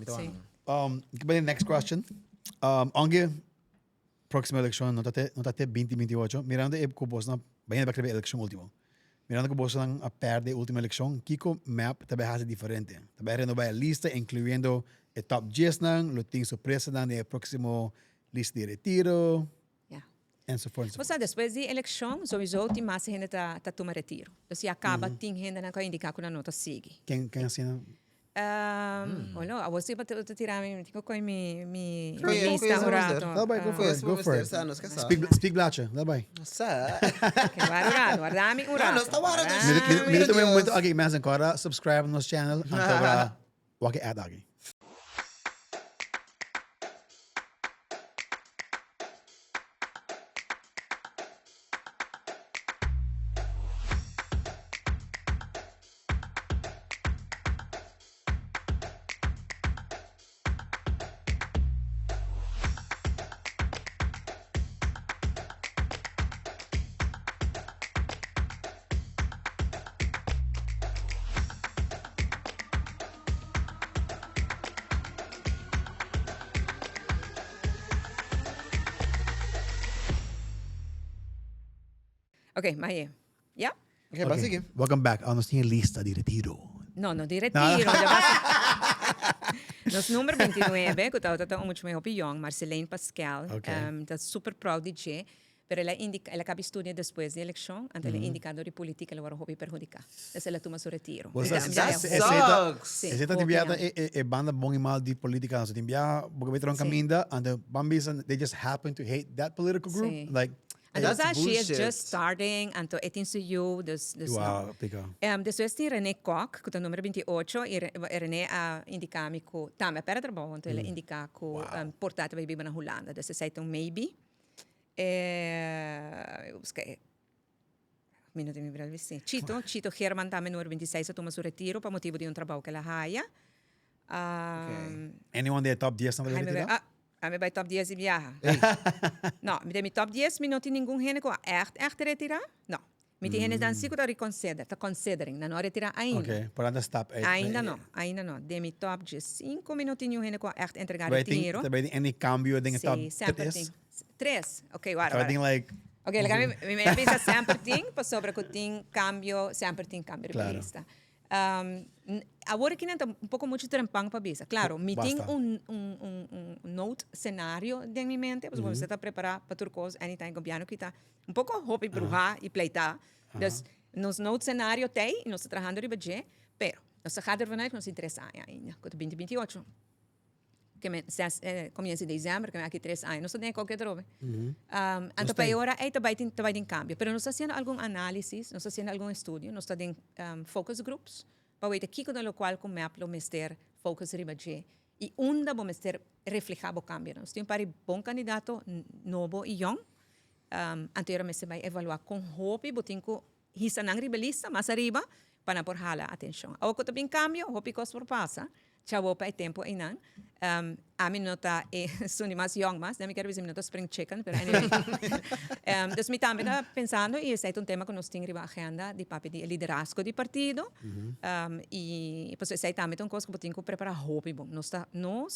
Ik ben next question. Ange próxima eleição não tá até 2028. Mirando é que boss na bem da eleição último. Mirando que boss a perde a última eleição, Kiko map também é diferente. Também renovar a lista incluindo o top 10 nang, lo ting surpresa na no próximo lista de retiro. Yeah. And so forth. Você depois de eleição, sowieso tem mais gente tá toma retiro. Então se acaba tem gente na que indicar que não tá sigue. Quem assim? Olha, você para tirar tipo com mi lista rato. Go for it. Speak Blacha, dá bem. Sa. Que varurado, guardami urato. Não está varado. Mira também muito aqui, mas agora subscribe no nosso channel, então para o que é aqui. Okay, Maye. Yeah? Okay, ba, sige. Welcome back. Nos tiene lista de retiro. No, di retiro. Nos número 29, que eu muito meu opinião, Marceline Pascal. Okay. Tá super proud de che, pero ela acaba estudando depois da eleição, então ela indicador de política ela vai hobby perjudicar. Então ela toma seu retiro. That sucks. Sim, Essa timbiata é banda bom e mal de política. So timbia, porque vetron caminda, and the Bambis, they just happen to hate that political group. Sim. Like, And That's she is bullshit. just starting, então é tin you, dus wow, pica. Depois tem René Koch, que é o número 28, e René indica-me que também para trabalho, então ele indica que portátil vai viver na Holanda. Dus zij toen maybe. Eu busquei. Minuto me virar assim. Chito Herman também número 26, toma seu retiro para motivo de trabalho que ela haia. Anyone there top 10 na retiro? Hij bij top 10 viaja. No, met top 10 minuut in ninguém hene ko echt retirar. No. Met die hene dan sigo da considering, na no retirar ainda. Okay, para stop. Ainda no. De mi top 10 5 minutinho hene ko echt entregar retiro. Vai ter any cambio ding top 3. 3. Okay, agora. I think like okay, like me pensa sempre ting, pa sobre que ting cambio, sempre ting cambio de vista. Agora que um pouco muito trampang para bisa. Claro, me tem note cenário de minha mente, porque você está preparado para tudo coisa, anytime com piano que está pouco hobby brujar e pleitar. Dus nos note cenário tem, e nós estamos trabalhando de budget, pero nós estamos vanuit nos interessa ainda, com 2028. Que comienza de dezembro, que aqui 3 anos, nós temos qualquer droga. Então, para agora, aí também tem cambio. Pero nós estamos fazendo algum análise, nós estamos fazendo algum estudo, nós estamos fazendo focus groups, para ver aqui no qual como é o mestre focus ribaje e onde o mestre reflejar o cambio. Nós temos para bom candidato novo e young, anteriormente vai evaluar com hope, botinco hisa nang ribelista, mas arriba, para por hala atenção. Ao que também cambio, hope cos por passa. Chavo pa tempo inan. Amin nota suni mas young mas, dami quero dizer nota spring chicken, pero anyway. Dus mi também tá pensando e esse é um tema que nós temos na agenda de papi de liderazgo de partido. E pois esse é também um coisa que botinho que preparar hobby bom. Nós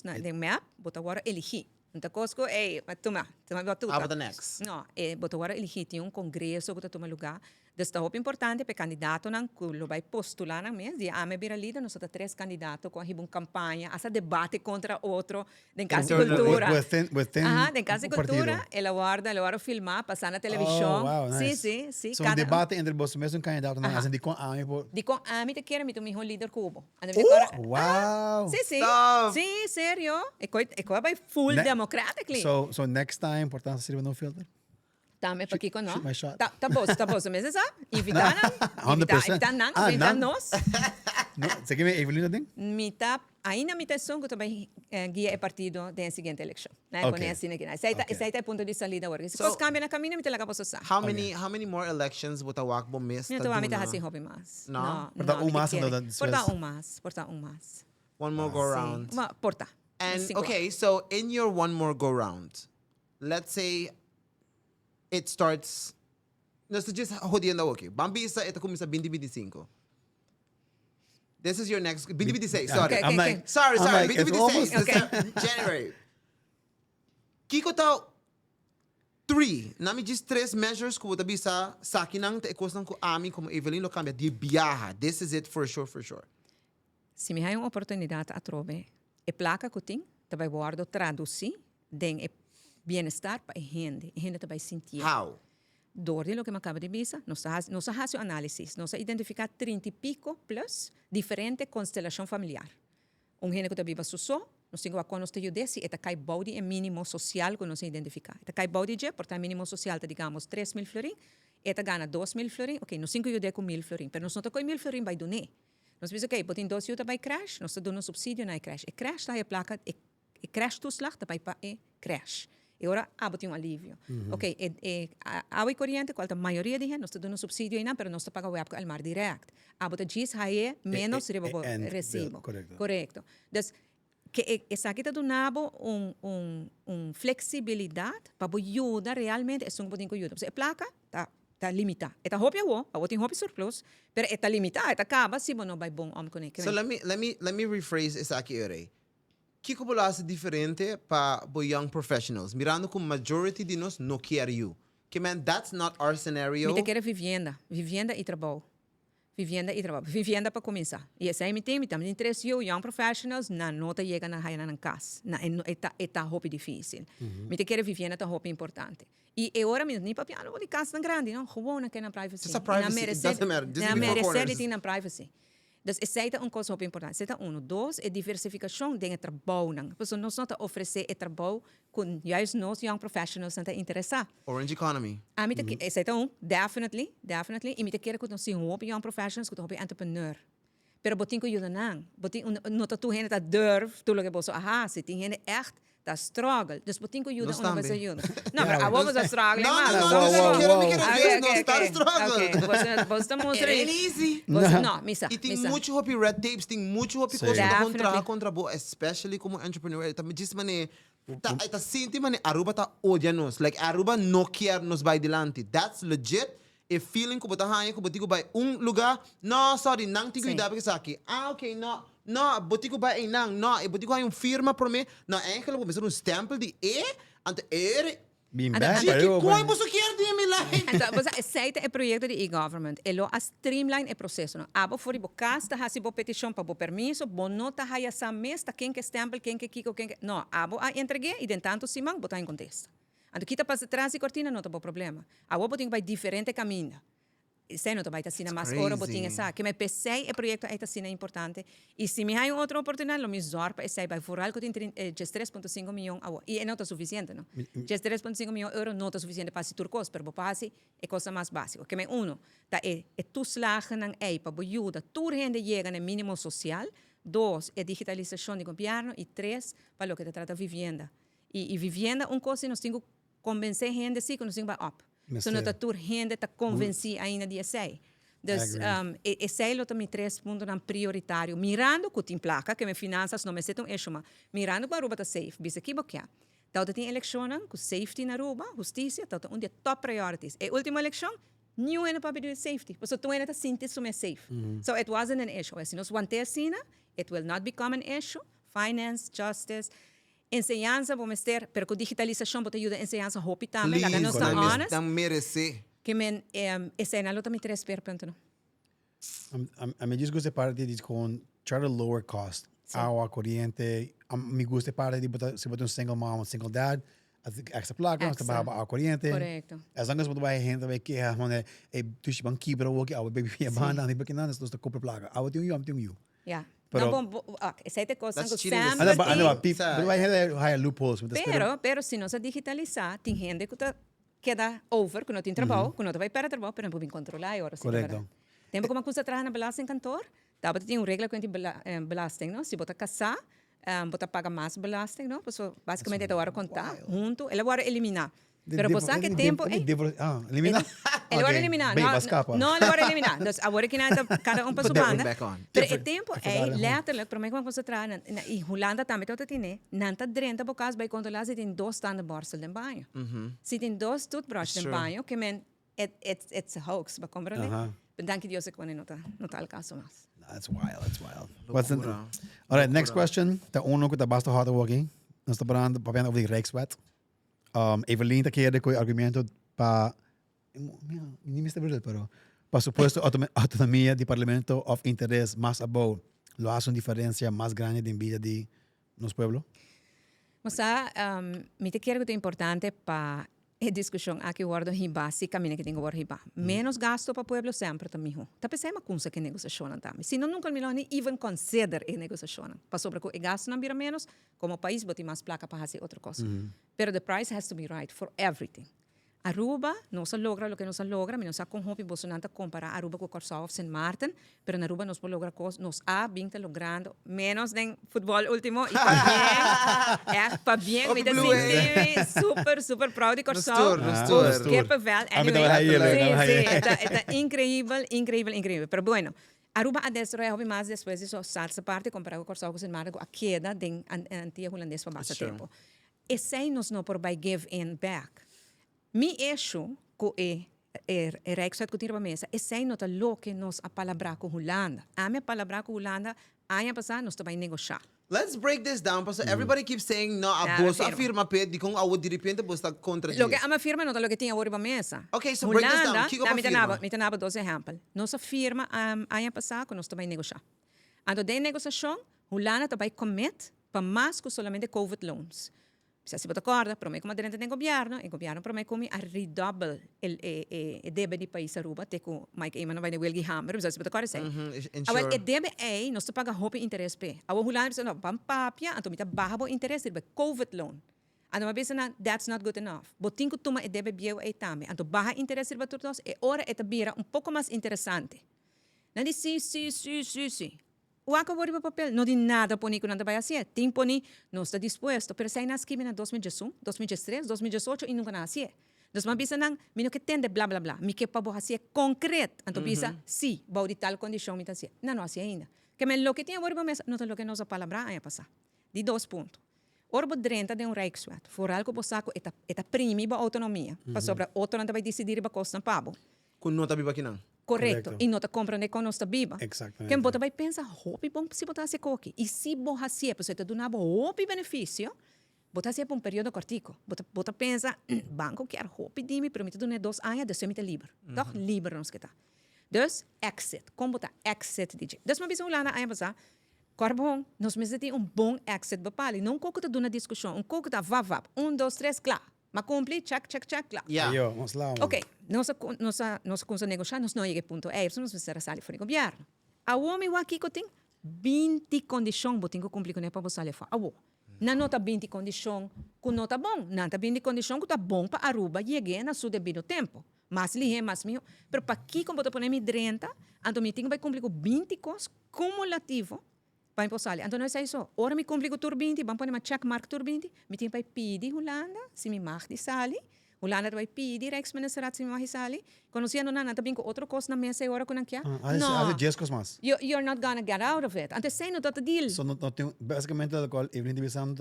na de map, bota agora elegir. Então coisa toma bota How about the next? No, bota agora elegir tem congresso que toma lugar. Dus dat is importante para candidato nang kulo vai postular nang mes dia ame bira lida nós temos 3 candidatos com a campanha essa debate contra outro em casa de cultura em casa de cultura ela guarda filmar passar na televisão nice. sim so cada debate entre os mesmos candidatos na assim de com ame por de com ame te quer me tu melhor líder cubo wow sim sério e coi vai full democratically so next time portanto seria no filter. Também para aqui com nós. Tá bom, mas essa invitar nós. Você quer Evelina tem? Ainda me tem som que também guia o partido da seguinte eleição, né? Com assim aqui, esse é o ponto de salida agora. Se coisa cambia na caminho, me tem laga posso How many more elections would a walk bo miss? Não, me tá assim hobby mais. No. Porta um mais. One more go round. Porta. And okay, so in your one more go round, let's say it starts. Nós just rodando aqui. Bambisa ito começa 2025. This is your next 2026. Sorry. Okay. Sorry. Like, 2026. January. Kiko tao 3. Nami just 3 measures ko bisa sa akin te ekos ko ami como Evelyn lo cambia de biyaha. This is it for sure. Se me há uma oportunidade a trove, e placa que tem, também vou traduzir den e bem-estar para a gente também sentir. How? Door de lo que me acaba de dizer, nós fazemos análise, nós identificar 30 e pico plus diferente constelação familiar. Gente que vive sossô, nós temos que nós te se eta cai body e mínimo social que nós identificar. Eta cai body je, portanto mínimo social te digamos 3.000 florin, eta gana 2.000 florin, ok, nós temos que com 1.000 florin, pero nós não com 1.000 florin vai donar. Nós pensamos, ok, botin 2 juta vai crash, nós damos um subsídio na crash. E crash está a placa, e crash toeslag, daarbij para e crash. E ora botin alívio. Ok, água e corrente, qual a maioria de gente, nós damos um subsídio ainda, pero nós pagamos o al mar direct. Bota GIS haie menos recibo. Correcto. Dus, que essa aqui está dando flexibilidade para ajudar realmente, é um pouquinho ajuda. A placa está limitada. Está hobby tem hobby surplus, pero está limitada, está acaba se não vai bom om conectar. So let me rephrase essa aqui ore. Kiko bolas diferente para young professionals. Mirando que majority de nós não quer you. Que man, that's not our scenario. Mita quer vivienda e trabalho. Vivienda e trabalho. Vivienda para começar. E essa é a tem, também interesse young professionals, na nota chega na raia na casa. Tá roupa difícil. Mita quer vivienda tá roupa importante. E agora mesmo, nem para piano, vou de casa tão grande, não? Gewoon na na privacy. Just a privacy, it doesn't matter. Just in the four corners. Na privacy. Dus essa é uma coisa muito importante. Essa é dois, é diversificação de trabalho. Porque nós não oferecer trabalho com juist nós young professionals não interessar. Orange economy. Essa é definitely. E me quer que nós sim young professionals, que nós entrepreneur. Pero botin ko yun nang. Botin não tá tu gente tá durf, tu logo boso se tem gente echt tá struggle. Dus botin ko yun Nós uma vez também. yun. Não, pero abo was a struggle. Não, quero estar struggle. Você tá It mostrando. ain't easy. Não, misa. E tem muito hopi red tapes, tem muito hopi Sim. coisa Definitely. contra bo, especially como entrepreneur. Tá me diz mané, tá sinti mané Aruba tá odia nos. Like Aruba no quer nos vai delante. That's legit. E feeling ko bota hanya ko botigo by lugar. No, sorry, nang tigo Sim. idabe sa aqui. Okay, no. No, botigo ba ay nang. No, e botigo hay firma por me. No, eigenlijk ko mesmo stempel di ante Being And- back, and- pero Chiqui, yo, koi mo so quer di mi like. Então, você aceita o projeto de e-government, elo a streamline o processo, não? Abo for ibo casta, hasi bo petição para bo permiso, bo nota haya sa mes, ta quem que stempel, quem que kiko, quem que... Não, abo a entregue e dentanto simang botar em contexto. Então, kita passa trás e cortina, não tá bom problema. Abo boting vai diferente caminho. Sei não tá vai tá sina mais hora boting essa, que me pensei o projeto aí tá sina importante. E se me há outra oportunidade, lo me zorpa esse vai for algo tem 3.5 milhões awo. E não tá suficiente, não? 3.5 milhões euro não tá suficiente para se turcos, pero passe é coisa mais básica. Que me tá tu slagen ng para ajuda tu gente chega no mínimo social. 2, digitalização do governo. E 3, para o que te trata vivienda. E vivienda, coisa nós temos que convencer gente assim que nós temos que up. So não tá tu gente tá convencer ainda de essa. Dus esse é o também 3 pontos prioritário. Mirando que tem placa, que me finanças não me setam eixo, mas mirando que a Aruba tá safe. Bisa aqui boquia. Então tem eleição, com safety na Aruba, justiça, então um dia top priorities. E última eleição, new ainda para pedir safety. Porque tu ainda tá sentindo que é safe. So it wasn't an issue. Se nós manter assim, it will not become an issue. Finance, justice, enseñanza, vamos ter, pero com digitalização, pode ajudar a enseñanza hopi também, lá nós tá honest. Não merece. Que men, esse é também 3 pontos, não? a mí gusta parte de con try to lower cost. Agua, corriente. Me gusta parte de botar, se botar un single mom, un single dad, extra placa, hasta baja agua corriente. Correcto. As long as botar vai gente vai que a mone tu se ban kibra o que a baby a banda, nem porque nada, estou a comprar placa. Agua tem um you. Ja. Pero- Não, bom, essa é a coisa That's que cheating the sempre system. Anda, tem. pero vai hire loopholes. Pero se nós digitalizar, tem gente que queda over, que não tem trabalho, que não vai para trabalho, pero não pode controlar agora. Correcto. Tempo como coisa trabalha na belasting cantor, dá tem regra que tem belasting, não? Se botar casar, botar pagar mais belasting, não? So, basicamente é hora contar, junto, ela vai eliminar. Pero você que tempo Elimina. ele vai eliminar. Bem, vai escapar. Não, ele vai eliminar. Então, agora que nada, cada para sua But then banda. back on. Pero o tempo é letterlijk, para mim como você traz, e Holanda também todo tem, nanta drenta por causa vai controlar se tem 2 tandenborstel em banho. Se tem 2 toothbrushes em banho, que men it's a hoax, ba compreende? Danke Deus que não tá o caso mais. That's wild. That's wild. What's the, Locura. all right, next question. De uno que te basta hard working. Nós estamos falando over de Rijkswet. Evelyn te queda com o argumento para nem me está verdade, pero para supuesto autonomia do Parlamento of interés más above lo hace uma diferença mais grande em vida de nos pueblos. Mas me te quero que é importante para a discussão aqui guardo hiba, se caminha que tem guardo hiba. Menos gasto para o pueblo sempre também. Tá pensei uma coisa que negociação também. Se não nunca me nem even consider a negociação. Para sobre que o gasto não vira menos, como o país bote mais placa para fazer outra coisa. Pero the price has to be right for everything. Aruba não se logra o que não se logra, mas não se com Bolsonaro comparar Aruba com Corsao St. Martin, pero na Aruba nós podemos lograr coisas, nós há bem logrando menos nem futebol último e para bem, me dá super proud de Corsao. Que papel, é incrível, pero bueno, Aruba a desarrollar mais depois de essa parte comparado com Corsao St. Martin, a queda de antiga holandês para bastante tempo. Esse nós não por by give in back. Mi eixo que Rijkswet que tira mesa, e sei nota lo que nos a palabra com Holanda. A minha palabra com Holanda, ano passado nós também negociar. Let's break this down, because everybody keeps saying, no, a Yeah, boss firma. afirma, pe, di kung awo di repente, boss ta contra Lo que disso. a firma nota lo que tinha oriba mesa. Okay, so break this down. Kiko pa firma. Me tenaba dois exemplos. Nossa firma ano passado nós também negociar. Ando de negociação, Holanda também commit para mais que solamente COVID loans. Se você acorda, promete como aderente do governo, e o governo promete como a redouble o débito do país Aruba, te com Mike Eman vai no Wilgi Hammer, se você acorda sei. Awel e débito é, nós paga hope interesse pe. Awel Holanda diz não, pam papia, então mita barra bo interesse de COVID loan. Ando mabisa na that's not good enough. Botin ko tuma e débito bieu e tame, então barra interesse de todos e ora é tabira pouco mais interessante. Não diz sim. O acabou de papel, não tem nada por nisso, não vai fazer. Tem por nisso, não está disposto. Pero sai nas que em 2011, 2013, 2018 e nunca nasce. Nós não bisa nang, mino que tende blá blá blá, mi que para fazer concreto. Então bisa, sim, vai de tal condição, me fazer. Não hace ainda. Que me lo que tinha agora mesa, não é lo que nós a palavra aí passar. De 2 pontos. Orbo drenta de Rijkswet. Voor algo bosaco eta primi ba autonomia. Para sobre outro não vai decidir ba costa pabo. Kung nota biba kinang. Correto. Correcto. E não te compreende com nossa biba. Exactamente. Quem bota vai pensar, hopi bom se botar se coque. E se botar se para você te donar hopi benefício, botar se por período cortico. Bota pensa, banco quer hopi dimi, permite donar 2 anos, depois me te livre. Toch livre nos que tá. Dus exit. Como botar exit DJ. Dus uma visão lá na aí passar. Corbon, nós mesmos temos bom exit bapali. Não coco te dona discussão, coco te vavap. 1, 2, 3, claro. Ma cumpli, check, claro. Yeah. Ayo, vamos lá. Ok, nós começamos a negociar, nós não chegamos ponto nós vamos fazer a sala fora do governo. A homem aqui que tem 20 condições, botem que cumprir com ele para você levar. Na nota 20 condições, que não tá bom. Na nota 20 condições, que tá bom para Aruba, cheguei na seu devido tempo. Mas lihe, mas meu. Pero para aqui, como botar por mim 30, então me tenho que cumprir com 20 coisas cumulativo para imposar. Então não é isso. Ora me cumprir com tur 20, vamos pôr uma check mark tur 20, me tenho que pedir Holanda, se me mag de sali. Holanda vai pedir Rijksministeriat se me mag de sali. Conhecendo na nada bem com outra coisa na mesa e ora com aqui. Há 10 coisas mais. You're not gonna get out of it. Antes sei no dat deal. So, não tem, basicamente, Evelyn Divisão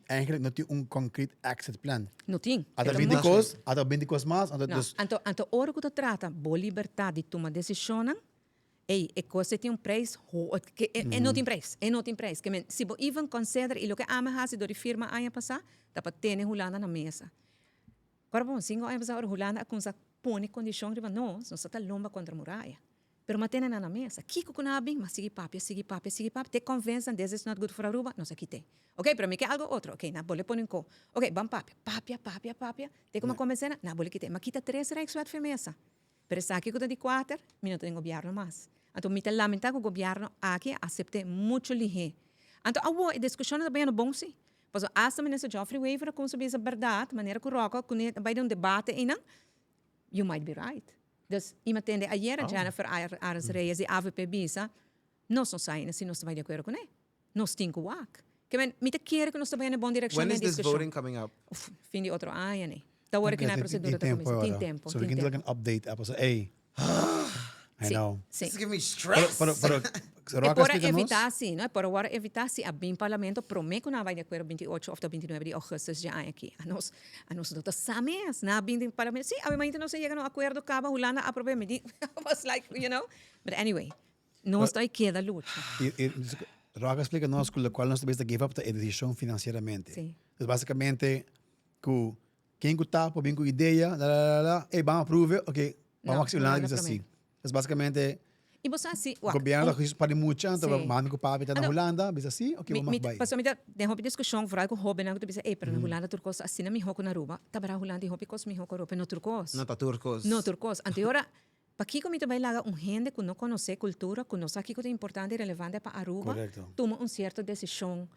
eigenlijk não tem concreto exit plan. Não tem. Há 20 coisas, há 20 coisas mais. Anto ora que tu trata boa liberdade de tomar decisão. E coisa tem preço, que não tem preço. Que se você even consider e o que ama hasi do firma ano passado, dapat ter Holanda na mesa. Agora bom, singo ano passado Holanda com essa põe condição de nós está lomba contra a muralha. Pero matena na mesa. Kiko com a bem, mas sigue papi. Te convencem, this is not good for Aruba, nós aqui tem. Ok, pero me quer algo outro. Ok, na boleh põe co. Ok, bam papi. Te como convencem, na boleh kita. Mas kita 3 Rijkswet firmeza. Pero sa aqui que de 4, mi não tem governo mais. Então, me lamentar que o governo aqui aceite muito lihe. Então, a discussão também é bom sim. Pois hasta o ministro Geoffrey Weaver com sobre essa verdade, maneira que roca, quando vai um debate ainda, you might be right. Dus, iemand tende ayer Jennifer Ares Reyes e AVP Bisa, nós não saímos se nós vai de acordo com ele. Nós temos que work. Que me te quer que nós também na boa direção. When is this voting coming up? Fim de outro ano, né? Da hora que na procedura da comissão. Tem tempo. So, we can do like an update. Hey, I know. Sim. This is giving me stress. E para evitar assim, não é? Para agora evitar se abrir parlamento promete que não vai de acordo 28 ou 29 de agosto já aqui. A nós doutor Sames na abrir parlamento. Sim, obviamente não se chega no acordo acaba Holanda aprove me was like, you know. But anyway, nós está aqui da luta. Roca explica nós com o qual nós temos que give up a decisão financeiramente. Sim. Então, basicamente, que quem está por bem com ideia, e vamos aprovar, ok, vamos fazer Holanda diz assim. Então, basicamente, E você assim, o governo para muito, então vamos com o papo na Holanda, diz assim, ok, vamos vai. Passou me da discussão, for algo hobby, não que tu para na Holanda turcos assim na mi hoko na Aruba, tabara Holanda hobby cos mi hoko Aruba no turcos. No ta turcos. No turcos. Anteriora para aqui como vai lá gente que não conhece cultura, que não sabe que é importante e relevante para Aruba, toma certa decisão.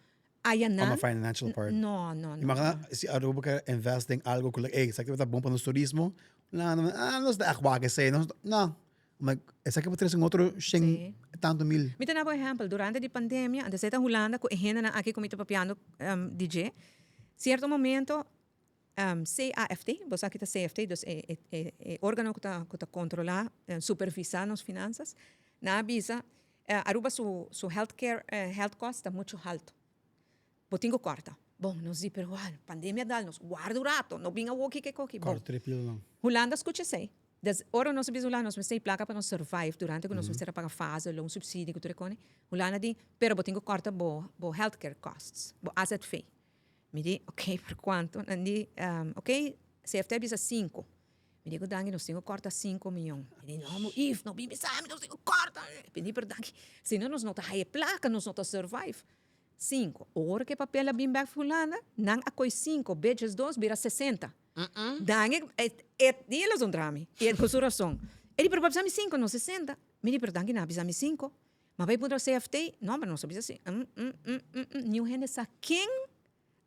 From a financial part. No. Imagina se Aruba quer investir em algo que, sabe que está bom para o turismo? Não está agua que sei, não. Mas essa que pode ser outro 100 tanto mil. Me tenho um exemplo, durante a pandemia, antes de Holanda, que gente aqui como está papiando DJ, certo momento CAFT, você aqui está CFT, dus órgão que está controlar, supervisar as finanças, na avisa, Aruba su healthcare health cost está muito alto. Botingo corta. Bom, nós dizemos, pero pandemia dá, nós guarda o rato, não vinha o que coque. Corta triple não. Holanda escuta sei. Das ora nós sabemos lá, nós temos placa para nós survive durante que nós temos pagar fase, um subsídio que tu recone. Lá di, pero botinho corta bo healthcare costs, bo asset fee. Me di, ok, por quanto? Andi, ok, CFT bisa 5. Me digo, dangi, nós temos corta 5 milhões. Me di, não, if, não bibi sabe, nós temos corta. Me di, pero dangi, se não nós não tá high placa, nós não tá survive. 5. Ora que papel a bim back fulana, nang ako'y 5, bejes 2, bira 60. Dangi, di elas um drama. E com sua razão. Ele para babisami 5, não 60. Me di, pero dangi na bisami 5. Mas vai para CFT, não, mas não sabia assim. New gente sa quem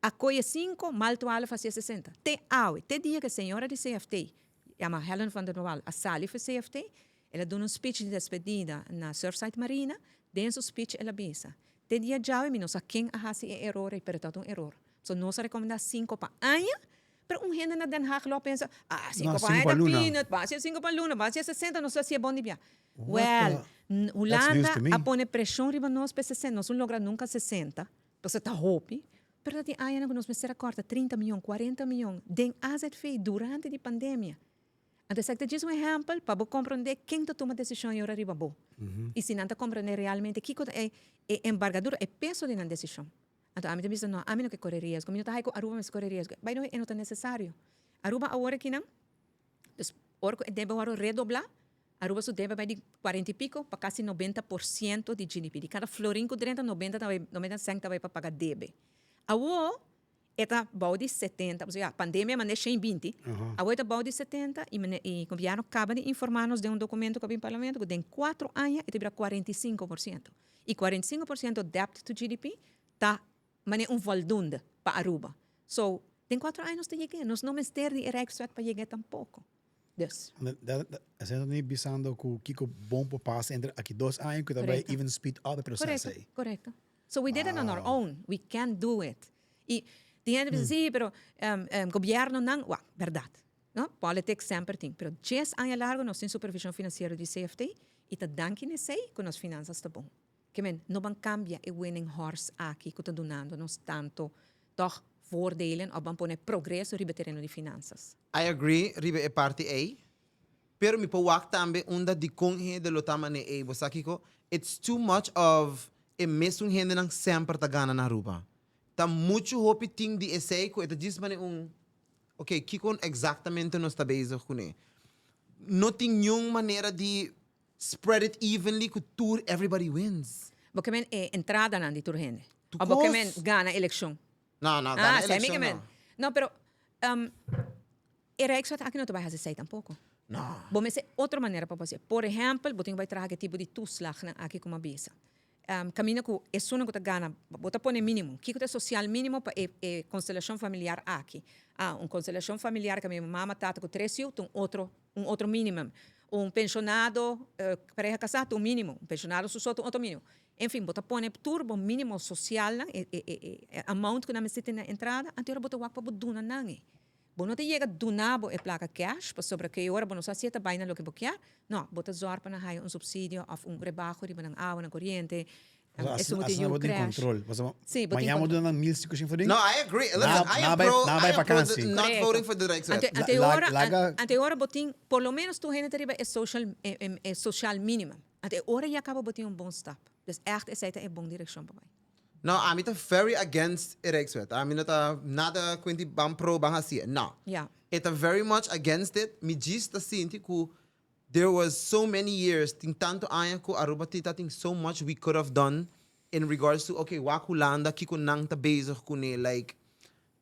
ako'y 5, mal 12 fazia 60. Te awe, te dia que a senhora de CFT, chama Helen van der Waal, a Sally for CFT, ela deu speech de despedida na Surfside Marina, dentro do speech ela bisa. Te dia já e nós a quem a hasi é erro e pertado erro. So nós recomenda 5 para anha, pero gente na Den Haag lo pensa, 5 para anha peanut, base 5 para luna, base 60, não sei se é bom de bia. Well, Holanda a pone pressão riba nós para 60, nós não logra nunca 60, você tá hopi, pero ti anha que nós me corta 30 milhões, 40 milhões, den asset fee durante a pandemia. Então, se diz exemplo, para compreender quem toma decisão e ora riba bo. E se não compreender realmente que é embargadura, é peso de uma decisão. Então, a mim diz não, a mim não que correr risco, a mim não tá aí com Aruba mas correr risco. Vai não é não necessário. Aruba agora que não, dus orco deve agora redoblar. Aruba só deve vai de 40 e pico para quase 90% de GDP. De cada florim que dentro 90 cento vai para pagar debe. Agora eta bau de 70, ou seja, a pandemia maneja em 20. Agora eta bau de 70 e o governo acaba de informar-nos de um documento que vem para o parlamento que em 4 anos ele terá 45%. E 45% debt to GDP está voldoende para Aruba. So, em 4 anos te chegue, nós não temos de Rijkswet para chegar tampouco. Dus. Você não está pensando que o Kiko bom para passar entre aqui 2 anos que vai even speed up o processo aí. Correto. So we did it on our own. We can do it. E die gente diz, sí, pero governo não, verdade. No? Politics sempre tem. Pero 10 anos largo nós temos supervisão financeira de CFT e tá danke ne sei que nas finanças está bom. Que men, não van cambia e winning horse aqui que está donando nos tanto toch voordelen op pone progresso ribe terreno de finanças. I agree, ribe é parte A. Pero mi powak tambe unda di kong he de lotama ne A. Bosakiko, it's too much of e mesmo gente nang sempre tá gana na Aruba. Tá muito hopi ting di essay ko ito diz mane ok, kikon exactamente nos tá bezig com ne. Não tem nenhuma maneira de spread it evenly que tour everybody wins. Porque men entrada na di turhende. O Tukos. porque men gana eleção. Não, gana sei election men. Não, pero era isso aqui não te vai fazer tampouco. Não. Bom, mas é outra maneira para fazer. Por exemplo, botem vai trazer tipo de toeslag na aqui como a bisa. Caminho que é só que gana, bota pone mínimo. Que é social mínimo para constelação familiar aqui. Constelação familiar que a minha mamãe tata com 3 filhos, um outro mínimo. Pensionado para casado, mínimo. Pensionado sussoto, outro mínimo. Enfim, bota pone turbo mínimo social, amount que não me sente na entrada, anterior bota wak para duna nange. Bom, não te chega donabo e placa cash, para sobre que hora, bom, não se está bem na lo que boquear. Não, bota zoar para na subsídio, ou rebaixo, riba ng água, na corriente. Assim não tem controle. Sim, amanhã vou dar 1.500 for No, I agree. Listen, I am pro not voting for the Rijkswet. Ante hora botin, por lo menos tu gente riba é social mínima. Ante hora já acaba botin bom stap. Dus echt is het een bom direção para No, I'm very against Rijkswet. I'm not nada quinti bam pro bang hasia. No. Yeah. It's very much against it. Mi gista sinti ku there was so many years ting tanto aya ko Aruba tita ting so much we could have done in regards to okay wakulanda kiko nang ta bezig ko ne like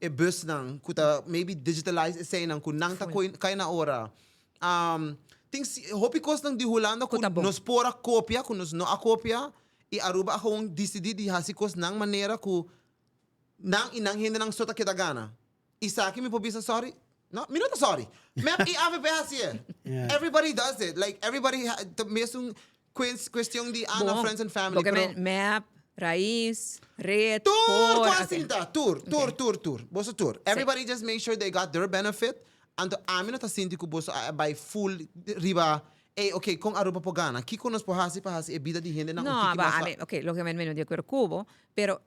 e bus nang kuta maybe digitalize essay nang ku nang ta kay na ora. Things hopi kos nang di Holanda ku nos pora kopia ku nos no a kopia e Aruba akong decidi di hasikos nang manera ku nang inang hindi nang sota kita gana. Isa ki mi pobisa sorry. No, minuto sorry. Map i ave hasia. Everybody does it. Like everybody the mesung question di ana friends and family. Porque map, raiz, red, tour, tour. Boso tour. Everybody just make sure they got their benefit. And amin na tasinti ko boso by full riba. Okay, kung Aruba po gana, kiko nos po hasi e bida di hindi nang no, ba, okay, lo que me de acuerdo cubo, pero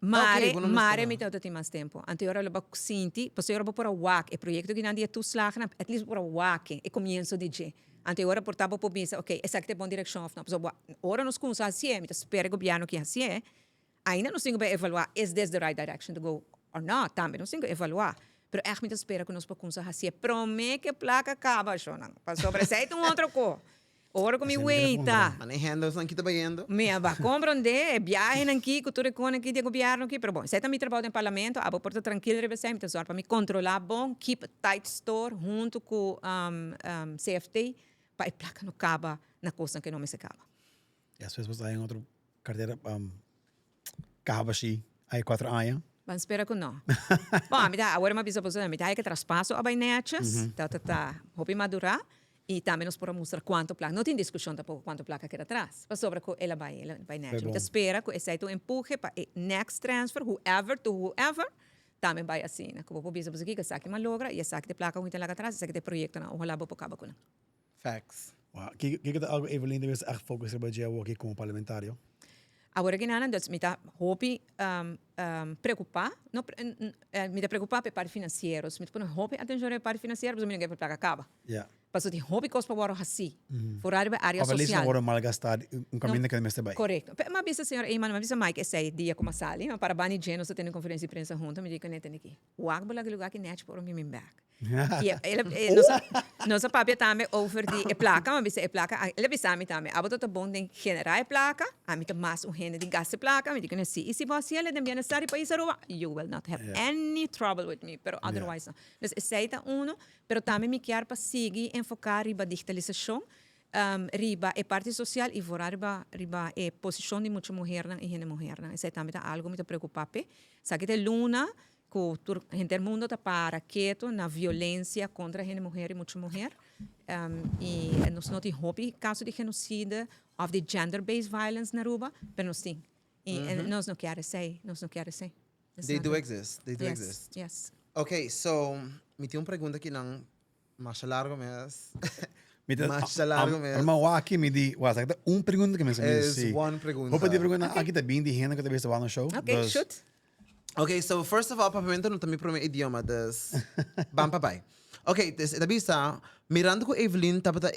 Mare, bueno, mare no me teu tem mais tempo. Anterior eu vou sinti, pois eu vou por a WAC, e projeto que não dia tu slagen, at least por a WAC, e comienzo DJ. Anterior portava por mim, ok, essa que é boa direção, não, pois ora nos começa assim, me espera o governo que assim é. Ainda não sei como evaluar, is this the right direction to go or not? Também não sei como evaluar. Pero echt me espera que nós podemos assim, promete que placa acaba, só não. Passou para sair um outro co. Ora como wait, Manejando, estão aqui trabalhando. me va compreender, viagem aqui, cultura com aqui de governo aqui, pero bom, você também trabalha no parlamento, abo porta tranquilo, rebe sempre, só para me controlar bom, keep tight store junto com CFT, para a placa não acaba na coisa que não me se acaba. E às vezes você tem outra carteira, carrabaxi, aí 4 anos. Vamos esperar que não. Bom, me dá, agora uma visa posição, me dá que traspasso a bainetes, hopi madurar, e também nos podemos mostrar quanto placa. Não tem discussão tampoco quanto placa queda atrás. Mas sobre que ela vai net. Me espera que esse é empurre para next transfer, whoever to whoever, também vai assim. Que vou bisa aqui que saque uma logra e saque de placa muito lá atrás, saque de projeto na ojalá vou acaba com. Facts. Wow. Que algo Evelyn deve ser echt focus op jou aqui como parlamentário? Agora que nada, então me está hopi preocupar, não me está preocupar para parte financeiros, me está hopi atenção para parte financeira, mas me ninguém para placa acaba. Ja. Paso de hobby cos para waro assim. Fora de área Of social. worden malgastado caminho que me bij. Correto. Mas bisa senhora, mas bisa Mike esse dia como sali, mas para bani geno se tem conferência de imprensa junto, me diga que tem aqui. O agbo lá lugar que net por mim back. E ele nossa papel também over de placa, mas bisa placa, ele bisa me também. Abo todo bom de generar placa, a mim mais gene de gaste placa, me diga que se e se você ele de necessário para isso you will not have any trouble with me, pero otherwise no. Dus esse é uno, pero também me quer para seguir enfocar riba digitalização, riba e parte social e fora riba e posição de muita mulher e gente mulher. Isso é também algo que me preocupa. Sabe que luna que gente do mundo está para quieto na violência contra a gente mulher e muita mulher. E nós não temos hobby caso de genocídio of the gender-based violence na Aruba, mas nós temos. E nós não queremos ser, They do exist. They do yes, exist. Yes. Okay, so, me tem uma pergunta aqui não mais largo mas Mas largo mesmo. Mas aqui me di, was ik pergunta que me Is one pergunta. Hope die pergunta aqui tá bem de gente que talvez no show. Okay, shoot. Okay, so first of all, papamento não também para o meu idioma, das bam papai. Okay, des da bisa mirando com Evelyn tapata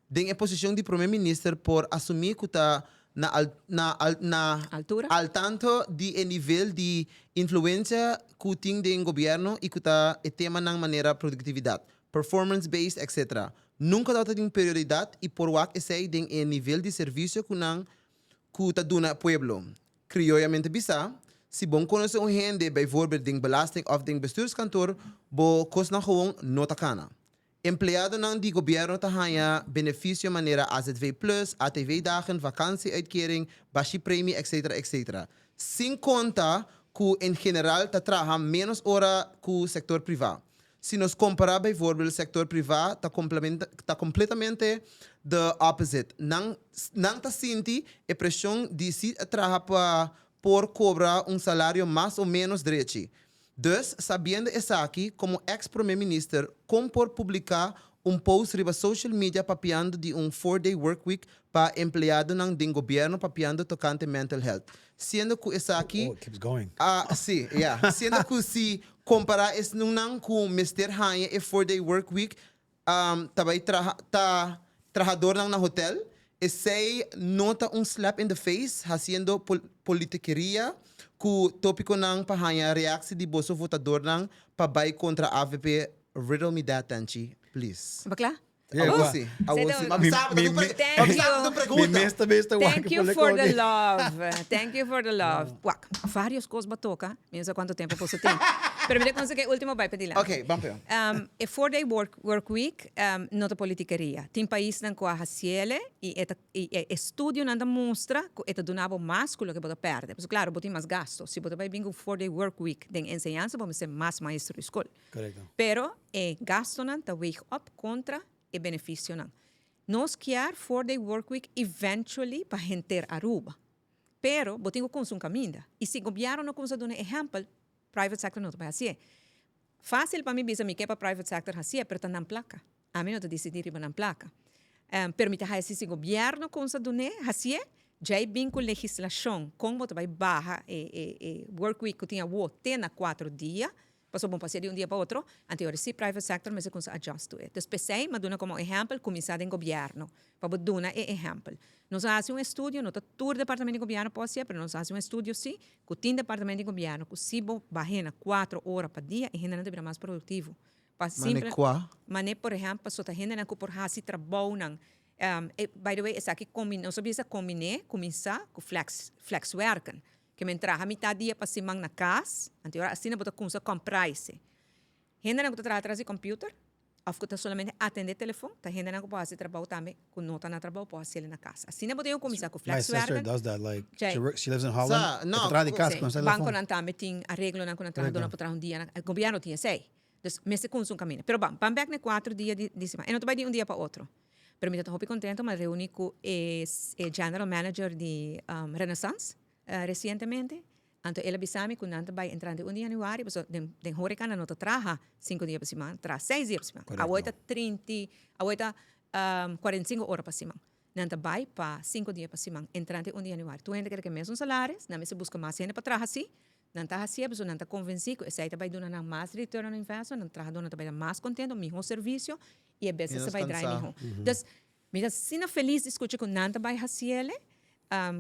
den posição de primeiro-ministro por assumir que tá na altura al tanto de nível de influência que tem do governo e que tá o tema na maneira produtividade, performance based, etc. Nunca dá tem prioridade e por o que sei den nível de serviço que tá dona pueblo. Criolamente bisa se bom conhecer gente bijvoorbeeld ding belasting of ding bestuurskantoor bo kost na gewoon nota kana. Empleado ng die gobyerno tahaya beneficio maneira AZV Plus, ATV dagen, vakantieuitkering, bashi premie, etc. etc. Sin conta que em geral ta trabalha menos hora que o sector privado. Se nos comparar bijvoorbeeld o sector privado tá completamente the opposite. Nang ta sinti a pressão de se trabalhar por cobrar salário mais ou menos direito. Dus, sabendo isso aqui, como ex-primeiro-ministro, como por publicar post riba social media papiando de 4-day work week para empleado ng gobyerno papiando tocante mental health. Sendo que isso aqui... Oh, it keeps going. Sim, yeah. Sendo que se comparar isso nung com Mr. Hanya e 4-day work week, tabay trabajador na hotel, esse nota slap in the face, haciendo politiqueria, que tópico ng pahanya reaksi de bolso votador ng pabay contra AVP. Riddle me that, Tanchi, please. Bakla? Yeah, I will wa- see. I will see. Thank you for the love. Thank you for the love. Wak, vários coisas batoka. Minha quanto tempo posso ter. Pero me consta que último vai pedir lá. Okay, vamos ver. A 4-day work week não é politiqueria. Tem país na qual a ciele e estudo não mostra que é donado mais que o que pode perder. Porque claro, botem mais gasto. Se botar bem o 4-day work week de ensinança, vamos ser mais maestro de escola. Correcto. Pero gasto não está wake up contra e benefício não. Nós quer 4-day work week eventually para gente Aruba. Pero botem o consumo caminho. E se o governo não consegue dar um exemplo, private sector não vai assim. Fácil para mim bisa me que para private sector assim, pero tá na placa. A mim não te decidir ir na placa. Permite que se o governo consegue dar assim, já bem com legislação, como você vai barra work week que tinha o na 4 dias, passou bom passeio de dia para outro, anterior se private sector, mas é com se adjust to it. Então, pensei, mas dona como exemplo, começar em governo, para dona exemplo. Nós fazemos estudo, não todo o departamento de governo pode ser, mas nós fazemos estudo sim, que tem departamento de governo, que se barra 4 horas por dia, e ainda não deve mais produtivo. Mas, por exemplo, a sua renda não por hasi trabalho não. By the way, essa aqui não sabia se começar com flex working. Que me entra a metade dia para cima na casa, anterior assim não botar começar a comprar isso. Renda não está atrás de computer, ou que está solamente atender telefone, tá renda não pode fazer trabalho também, com nota na trabalho pode ser na casa. Assim não botar começar com My flex sister working. does that. Like Jay. she lives in Holland. No, Ela trabalha de casa com o Banco telefone. não também tem arreglo não com trabalho dona para dia, o governo tinha sei. Então, me se consumo caminho. Pero bom, back na 4 dias de semana. Eu não estou de dia para outro. Pero me estou muito contente, mas reuni com o general manager de Renaissance recentemente. Então, ele avisou-me que não vai entrar de januário, porque den hurricane não trabalha 5 dias por semana, trabalha 6 dias por semana. Agora 45 horas por semana. Não vai para 5 dias por semana, entrando de januário. Tu ainda quer que mesmo salários, não se busca mais gente para trabalhar assim. Não está assim, a pessoa não está convencida que essa vai dar mais retorno no investment, não trabalha, não vai mais contento, melhor serviço, e a vezes se vai dar melhor. Então, me sinto feliz de escutar que não vai assim ele,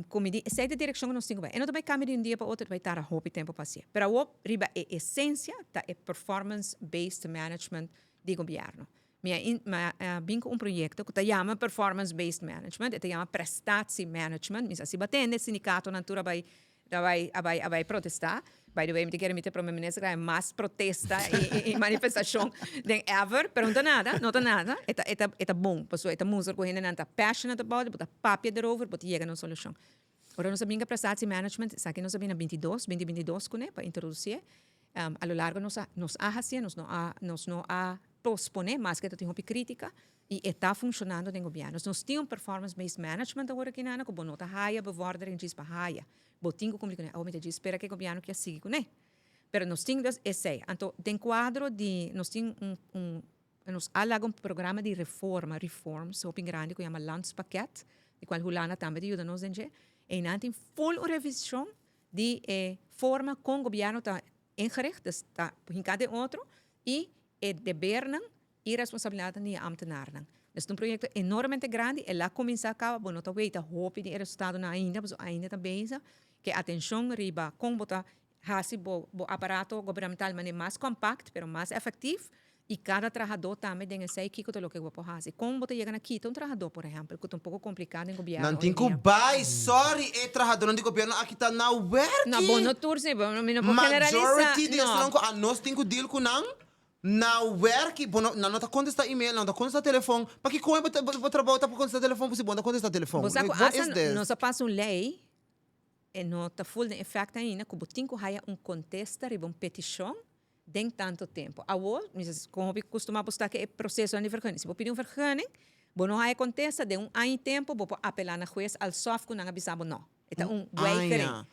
como diz, essa é a direção que nós temos. Eu não vai cambiar de um dia para outro, vai estar a roupa e tempo para si. Pero a riba é a essência da performance-based management de governo. Bem com projeto que se chama performance-based management, se chama prestatie management, mas se bater no sindicato, natura vai protestar. By the way, me quero meter para o ministro que é mais protesta e manifestação than ever, pero não está nada. É bom, pessoal, é música que ainda não está passionate about it, botar papel erover, botar chega na solução. Agora nós sabemos que prestatie management, isso aqui nós sabemos na 2022 para introduzir. A lo largo nos não há posponer, mas que tem uma crítica e está funcionando no governo. Nós temos performance-based management agora aqui na que bom nota raia, bevordering diz para raia. Botinho comigo, né? Me diz, espera que o governo que siga com, né? Pero nós temos esse, então, tem quadro de, nós temos nós alagam programa de reforms, so grande que chama Landspaket, de qual Hulana também ajuda nós em e nós tem full revisão de forma com o governo está ingericht, está em cada outro e dever e responsabilidade de ambtenaren. Dus het is een project enormemente grande e lá começa a acabar, bom, não está weten, hoop de resultado na ainda, mas ainda está bezig, que atenção riba com bota hasi bo aparato governamental mas mais compacto, pero mais efetivo e cada trabalhador também tem que saber que é o que vou fazer. Como você chega aqui, um trabalhador, por exemplo, que é um pouco complicado em governo. Não tem que buy, sorry, é trabalhador de governo aqui está na work. Não, bom, não turse, não vou generalizar. Majority de nós tem que deal com não. Na work, não está contestar e-mail, não está contestar telefone. Para que como vou trabalhar para contestar telefone, você não contestar telefone. What is this? Nós passa uma lei e não está full de efeito ainda, que você tem que haver contesta, uma petição, tem tanto tempo. Agora, como eu costumo postar que é processo de vergunning. Se você pedir vergunning, você não há contesta, de ano de tempo, você apelar na juiz al soft que não avisava não. É way diferente.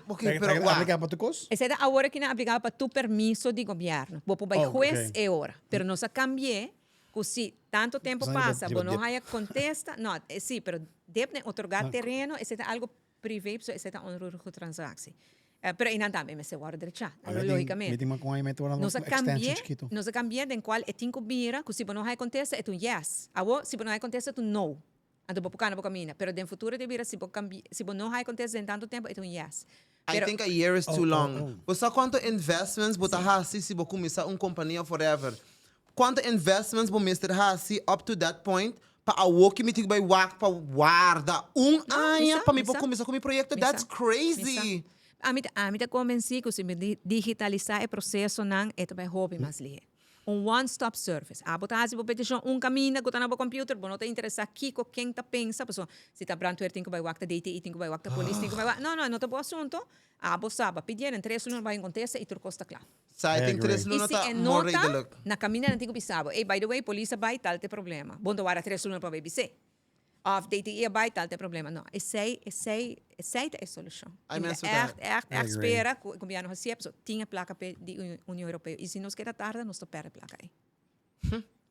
Okay, pero aplicar para tu coisa? Essa é agora que não aplicar para tu permiso de governo. Você vai juiz é hora. Pero não se cambie, que se tanto tempo passa, você não há contesta, não, sim, pero deve otorgar terreno, esse é algo privado, esse é uma transação. Pero ainda também me se guarda direito, logicamente. Não se cambia de qual é tinco bira, que se você não há contesta, é um yes. Agora, se você não há contesta, é um no. Então, você não caminha. Pero no futuro, se você não há contesta em tanto tempo, é um yes. I think a year is too long. Você quanto investments você hasi se você começar uma companhia forever? Quanto investments você hasi up to that point? Para o que me tem que vai para guarda ano para me começar com o projeto. That's crazy. A mim te convenci que se me digitalizar o processo não é também hobby mais ligeiro. One-stop service. Botar se você petição caminho, que está no computer, você não te interessa aqui com quem está pensa, se está branco, tem que vai wakta DTI, tem que vai wakta polícia, tem que vai não está bom assunto. Você sabe, pedir em 3 lunas vai acontecer e tudo custa claro. Sai tem 3 lunas tá morrer de look. Na caminho não tem que pensar, by the way, polícia vai tal te problema. Bom, tu vai 3 lunas para BBC. Of DTI vai tal te problema. Não, essa é a solução. Espera que o governo receba, tinha placa de União Europeia. E se nós quer tarde, nós perde placa aí.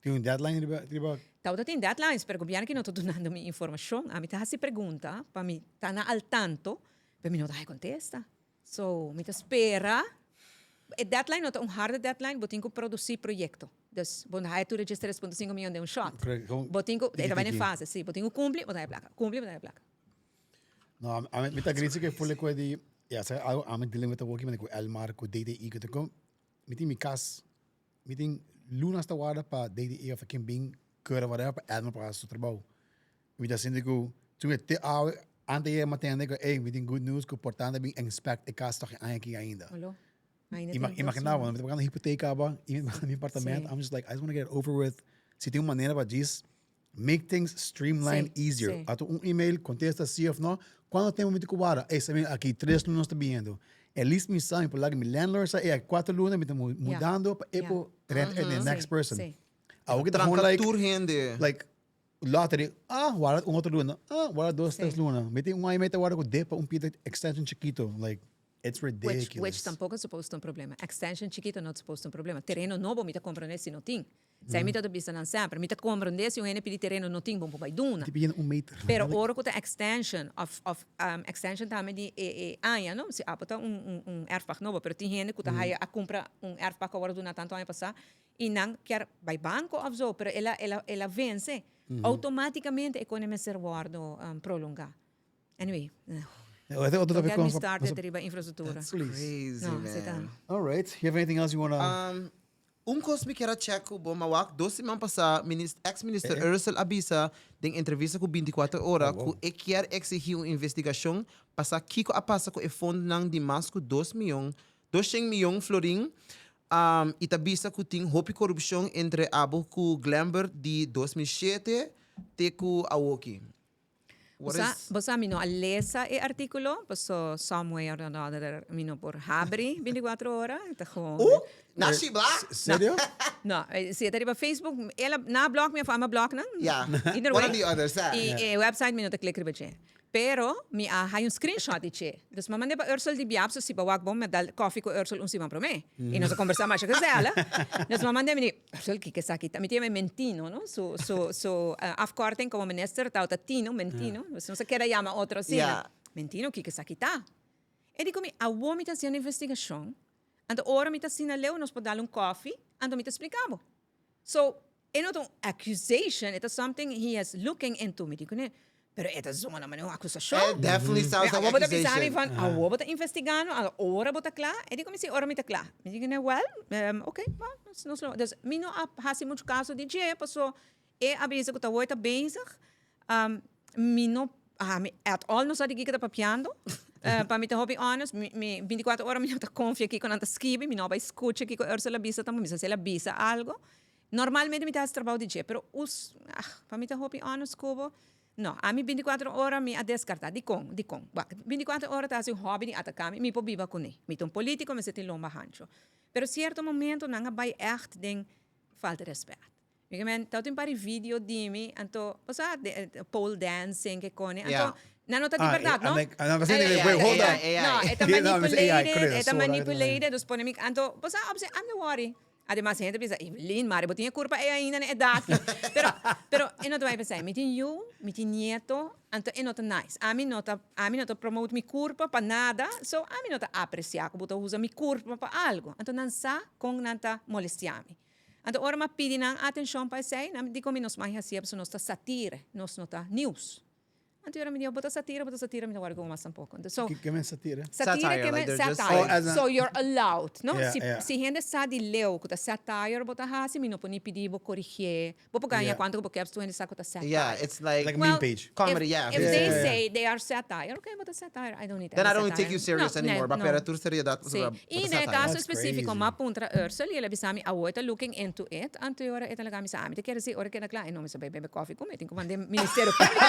Tem um deadline, diba? Tauta tem deadlines, pero gobyerno que não está dando minha informação. A mim está se pergunta, para mim está na al tanto, para mim não está contesta. So, me espera. A deadline não é harde deadline, mas tenho que produzir projeto. Dus, quando há tu registra 3.5 milhões de shot. Botinho, ele vai em fase, sim. Botinho cumpre, botar a placa. Cumpre, botar a placa. Não, a mim tá gritando que foi com de, a mim dilema tá working com Elmar com DDI que tô me tem me cas, me tem lunas tá guarda para DDI of quem bem cura whatever para Elmar para o trabalho. Me tá sendo que tu te ante é matando que me tem good news que portanto bem inspect a casa toch aqui ainda. Alô? Imaginava, não tem uma hipoteca ba, em meu apartamento. I'm just like, I just want to get it over with. Se tem uma maneira para disso, make things streamlined easier. Ato email, contesta sim ou não. Quando tem um momento que guarda, sabe aqui 3 lunas está vindo. At least me sabe, por lá que meu landlord sa 4 lunas me está mudando para rent the next person. Algo que tá like like lottery, guarda outro luna, guarda 2, 3 lunas. Me tem email tá guarda com depa pita extension chiquito, like it's ridiculous. Which tampouco é suposto um problema. Extension chiquito não é suposto um problema. Terreno novo, me está comprando esse não tem. Se me está não sempre, me está comprando esse um NP de terreno não tem, bom para duna. Tipo meter. Pero ora com a extension extension também de não se apota erfpak novo, pero tem gente que tá a comprar erfpak agora do tanto ano passar e não quer vai banco of so, pero ela vence automaticamente a economia ser guardo prolongar. Anyway. Get me started deriva infraestrutura. That's crazy, man. All right. You have anything else you want to... coisa que era check bom mawak 2 semanas passada ex-minister Ursula Abisa em entrevista com 24 horas que quer exigir uma investigação para Kiko a passa com o fundo ng Damasco 200 milhões florin e tabisa que tem roupa corrupção entre Abu com Glamber de 2007 até com Awoki. Você me não lesa o artículo, passou somewhere or another, me por Habri 24 horas, então Nashi Black? Sério? Não, se é para Facebook, ela na blog me fama blog não? Yeah. One of the others. E website me não te clicar bache. Pero me há um screenshot de che. Dus me mandei para Ursula de Biab, se para wag bom me dal coffee com Ursula si para mim. E nós conversamos mais com ela. Dus me mandei me Ursula que sa kita. Me tinha mentino, no? So afkorting como minister tauta tino mentino. Você não se quer chamar outro assim. Mentino que sa kita. E digo me a wo me tá sendo investigação. Ando ora me tá sendo leu nós pode dar coffee, ando me tá explicamos. So, é not an accusation, it is something he is looking into. Me digo né. Pero ito zona naman yung akusasyon. It definitely sounds like accusation. Awo ba ta investigano, ora ba ta kla? E di ko misi ora mi ta kla. Mi di well, okay, no slow. Dus mino hasi mucho caso di je, paso abisa ko ta woita bezig. Mino at all no sa di kita papiando. Para mim, to be honest, me 24 horas me tá confia aqui com anta skibi, me não vai escutar aqui com Ursula Bisa, também se ela bisa algo. Normalmente me tá trabalho de je, pero para mim, to be honest, Kubo. No, a mim 24 horas me a descartar de com. 24 horas tá assim hobby de atacar me po viva com ele. Me tom político me sete lomba hancho. Pero certo momento não vai echt den falta de respeito. Eu men tá tem para vídeo de mim, então, passa pole dancing que com ele. Então, não tá de verdade, não? Hold on. Não, é manipulated, dos põe me, então, passa, I'm not worry. Además, gente pensa, Evelyn, Mari, eu tinha culpa ainda na idade. Pero eu não vai pensar, me tinha eu, me tinha nieto, então eu não tá nice. A mim não tá promote minha culpa para nada, so a mim não tá apreciar como eu usa minha culpa para algo. Então não sa com não tá molestar-me. Então ora me pedi nang atenção para sei, não digo me nós mais assim, nós tá satire, nós não tá news. Então eu me digo, bota satira, me agora com mais um pouco. So, que é satira? Satire que é satire. So you're allowed, no? Se gente sabe leu que tá satire, bota hasi, me não pode pedir, vou corrigir, vou ganhar quanto que você gente sabe que tá satire. Yeah, it's like meme page. Comedy, if they say they are satire, okay, bota satire, I don't need that. Then I don't take you serious anymore. Para tur seriedade. E no caso específico, ma puntra Ursula, ele bisami a outra looking into it, anto ora ita lagami sa amin. Te quer dizer, ora que na claro, não me sabe bebe coffee com, tenho que mandar Ministério Público.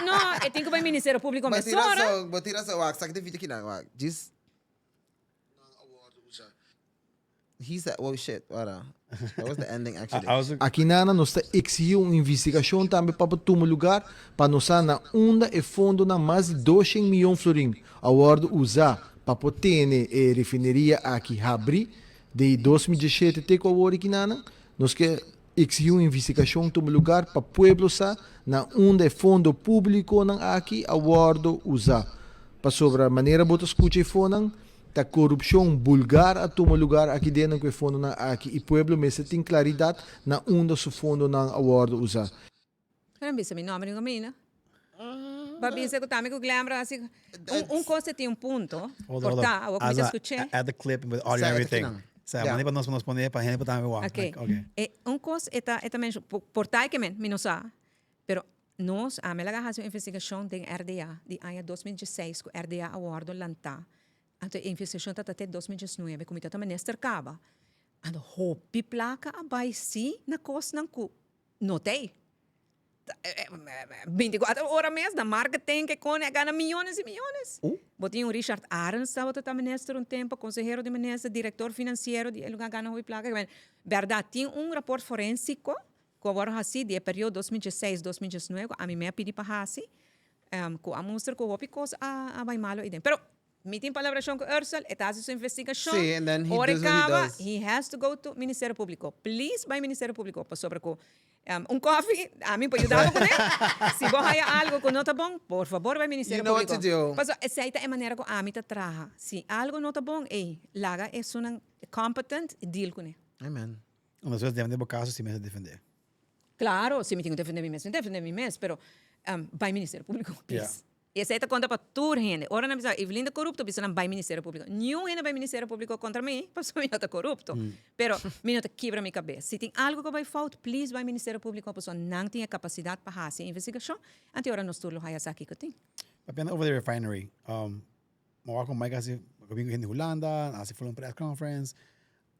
No, eu tenho que ir Ministério Público com pessoa. But tira sa wak, sakit video kina wak. Just he said, "Oh shit, what? That was the ending actually." Aqui nana nós exigiu uma investigação também para tomar lugar para nós na onda e fundo na mais de 200 milhões de florins. Agora usar para poder a refinaria aqui abrir de 2017 até agora aqui nana nós que exigiu investigação toma lugar para pueblo sa na onde fundo público ng aqui awardo usa. Para sobre a maneira bota escuta fonang ta corrupção vulgar a toma lugar aqui dentro do fundo ng aqui e pueblo mesa tem claridade na onde su fundo ng awardo usa. Kaya bisa mi nome ng mina. Babisa ko tami ko glamra asi coisa tem ponto. Porta, o que escuché. Add the clip with audio and everything. Sa Yeah. mani pa nos poner pa hen pa tayo wa. Okay. Okay. Coisa eta men porta que men minosa. Pero nós a me laga hace investigação de RDA de ano 2016 com RDA awardo lanta. Anto investigação tá até 2019 com mita minister Caba. Ando hopi placa abai si na costa nang ku notei. 24 horas mês da marketing que gana milhões e milhões. Botinho Richard Arens estava também ministro um tempo, consejero de ministro, diretor financeiro, ele gana hopi placa. Verdade, tinha rapport forensico que agora assim, de período 2016-2019, a mim me pedi para assim, que a mostra que hopi coisa a vai malo idem. Pero meeting palabração com Ursula, está sua investigação. Sí, and then he does what he does. He has to go to Ministério Público. Please, by Ministério Público, para sobre ko coffee, a mim pode ajudar com ele. Se você há algo que não está bom, por favor, vai Ministério You know what Público. to do. Paso, essa é a maneira que a mim está traja. Se algo não está bom, laga é uma competent deal com ele. Amen. Uma das vezes devem ter caso se me defender. Claro, se me tenho que defender mim mesmo, pero vai Ministério Público, please. Yeah. Essa é a conta para toda gente. Ora não precisa, Evelyn é corrupto, precisa não vai Ministério Público. Nenhum gente vai Ministério Público contra mim, porque eu não estou corrupto. Pero, eu não quebra minha cabeça. Se tem algo que vai falta, please vai Ministério Público, porque não tem capacidade para fazer investigação. Ante ora nós tudo hayas aqui que tem. Papiano over the refinery. Mawak ko Mike kasi gabing ko hindi Holanda, nasi full press conference.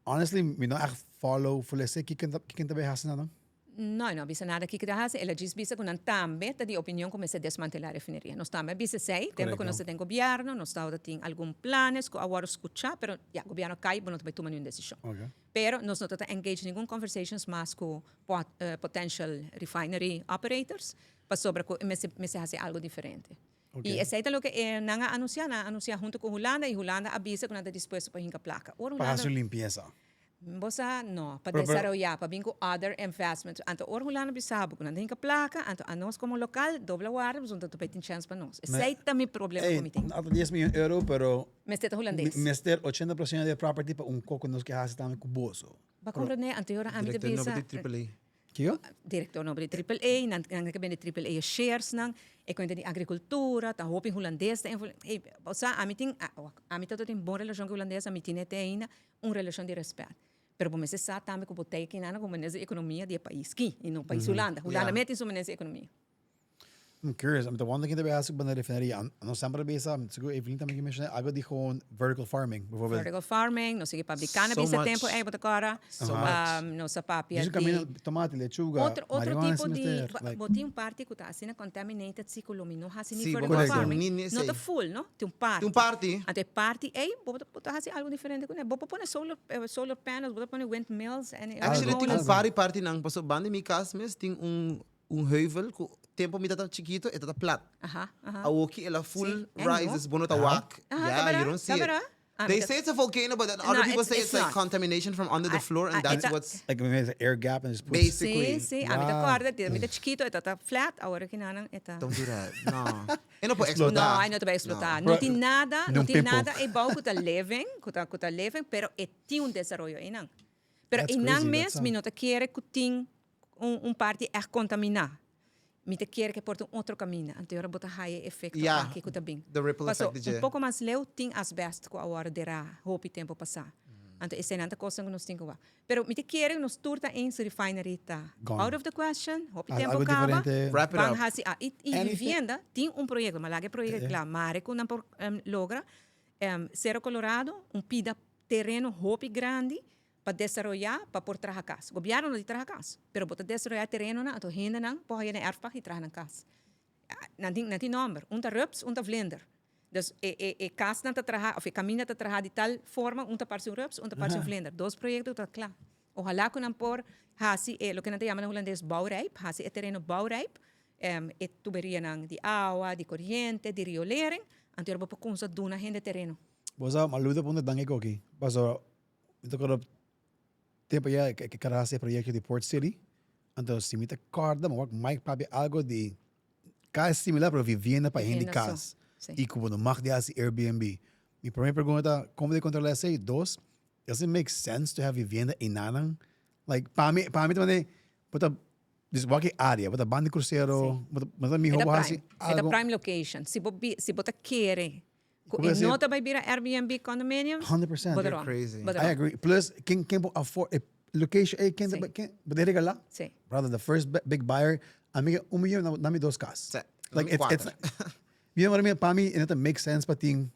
Honestly, me no echt follow full se kikinta ba hasan na. Não, bisa nada aqui que dá hace. Ela diz bisa que não também tem opinião como se desmantelar a refineria. Nós também bisa sei, tempo que nós tem governo, nós tem algum planos que agora escutar, pero o governo cai, não vai tomar nenhuma decisão. Okay. Pero nós não estamos engaged em nenhuma conversations mais com potential refinery operators para sobre que me se hace algo diferente. Okay. E essa é o que não anuncia junto com Holanda e Holanda avisa que não está disposto para hincar placa. Para hacer limpieza. Bosa no, para Pero- desarrollar, para vir com other investments. Anto Holanda bisabo que não tem placa, anto a nós como local, dobla guarda, mas não tem chance para nós. Esse é também problema Hey, que me tem. not 10 million euro, pero Mas é holandês. mister 80% de property pa coco nos que hace também kuboso. Ba compreender, anterior a mim de Director bisa, Nobody Triple A. Kiyo? director nobre AAA, nang que AAA shares nang, e com de agricultura, tá roupa holandês, e bosa a mim tem boa relação com holandês, a mim tem ainda relação de respeito. Pero por meses sa também que botei aqui na como nessa economia de país que e no país Holanda. Holanda mete isso nessa economia. I'm curious. The one thing that we ask about the refinery, ano sempre besa, siguro Evelyn também que mencionou, algo de gewoon vertical farming, bijvoorbeeld. Vertical farming, no sige fabricar na So bisa much. tempo ay bota cara, no sa papia Diz o caminho tomate, lechuga, outro marihuana, tipo de mister, like, botin parte que tá assim contaminated ciclomino assim Sim, vertical correcto. farming. Nini, Not sei. a full, no? Tem parte. Party. Ante parte ay bota assim algo diferente com né. Bota pôr solar panels, bota pôr windmills and Actually, tem everything. party nang paso bande mi cas mes tem heuvel ko tempo mi tata chiquito e tata plat. Aha. A woki ela full See, and rises bono ta wak. Aha, Yeah, tabara, you don't see it. tabara. They say it's a volcano, but then other No, people say it's it's like not. contamination from under the floor, and that's ita- what's like maybe an air gap and just put basically. Sí, a mí te acorda, a mí te chiquito, eta flat, ahora que nada, eta. Don't do that. No. E não pode No, explotar. aí não te vai explotar. No. Não tem nada, Num não tem pimple. nada é bom que tá living, que tá living, pero é tem desenvolvimento aí não. Pero That's e não crazy, mesmo, that's me não te quer que tem parte é contaminar. Me te quer que porta outro caminho, então eu botar high efeito Yeah, aqui que tá bem. the ripple Passou effect de pouco mais leu tem asbesto que a hora derá, roupa tempo passar. Então esse é nada coisa que nós temos que ver. Pero me te quer nos turta em refinery tá. Gone. Out of the question, roupa tempo algo acaba. diferente. Wrap it Van up. hasi e Anything- vivienda tem projeto, mas lá que projeto lá, mare que não logra Cerro Colorado, pida terreno roupa grande para desarrollar, para por trazer casa. O governo não trazer casa, pero para desarrollar terreno na, então renda não, pode ir na erfpak e trazer na casa. Não tem número, tá rups, tá vlender. Dus casa não tá trazer, ou caminho tá trazer de tal forma, tá parte rups, tá parte vlender. Dois projetos tá claro. Ojalá que não por hasi lo que não te chamam em holandês bouwrijp, hasi terreno bouwrijp, tuberia de água, de corrente, de riolering, então eu vou com essa duna rende terreno. Bosa, maluda punta dangi ko ki. Paso, ito ko tempo ya que cara hace proyecto de Port City. Entonces, si me te acorda, me Mike papi algo de casi similar, pero vivienda para gente Vivienda casa. sí. Y como no mag de así Airbnb. Mi primera pregunta, ¿cómo de controlar ese? Dos, does it make sense to have vivienda en Nanang? Like, para mí también, puta, this waki área, puta, banda crucero, puta, mi Ita hobo prime. así, Ita algo. prime location. Si bota quiere, Como assim, nota vai vir a Airbnb condominiums, 100%. bota You're ron. crazy. Bota I ron. agree. Plus, quem afford, location, quem, Sí. but they regala. Sí. Brother, the first big buyer, amiga, milhão, dá-me 2 casas. Sí, Like, dá-me it's, 4. you know what I mean? Para mí, it makes sense para ting,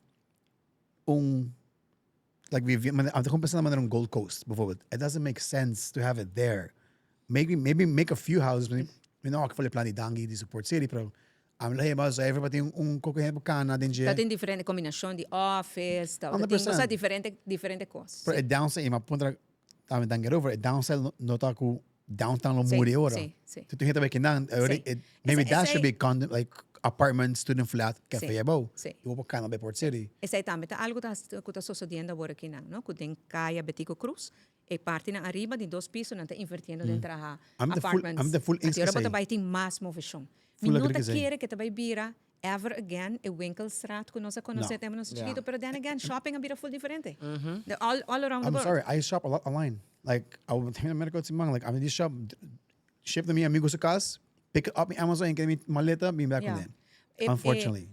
like, I'm pensando na Gold Coast, bijvoorbeeld. It doesn't make sense to have it there. Maybe make a few houses, you know, ako falei plan dangi di support city, pero I'm like, mas everybody kokohen bacana din Tá je. tem diferente combinação de office, tá tem 100%. coisa diferente coisas. Pero it downside, ima punta, tama dangi over, it downside nota ko downtown lo Sí, muri ora. sí, sí. Tu hita ba kinang, maybe Ese- that ese- should be like apartment, student flat, Sí, cafe abo. sí. Iwo pa kana ba Port City. Exatamente, algo que está sucedendo agora aqui, não? Que tem Caia Betico Cruz, e parte na arriba de 2 pisos, não está invertindo dentro a apartments. I'm the full Agora inside. bota vai ter mais movição. Full Minuta agree que querer que vai vira ever again e Winkelstraat que nós conhecemos temos nosso chiquito, pero then again shopping a vira full diferente. All around the I'm world. sorry, I shop a lot online. Like, I would think America Timang, like, I'm in this shop, ship to me amigos sa casa, pick it up in Amazon and get me maleta, be back with them. Unfortunately.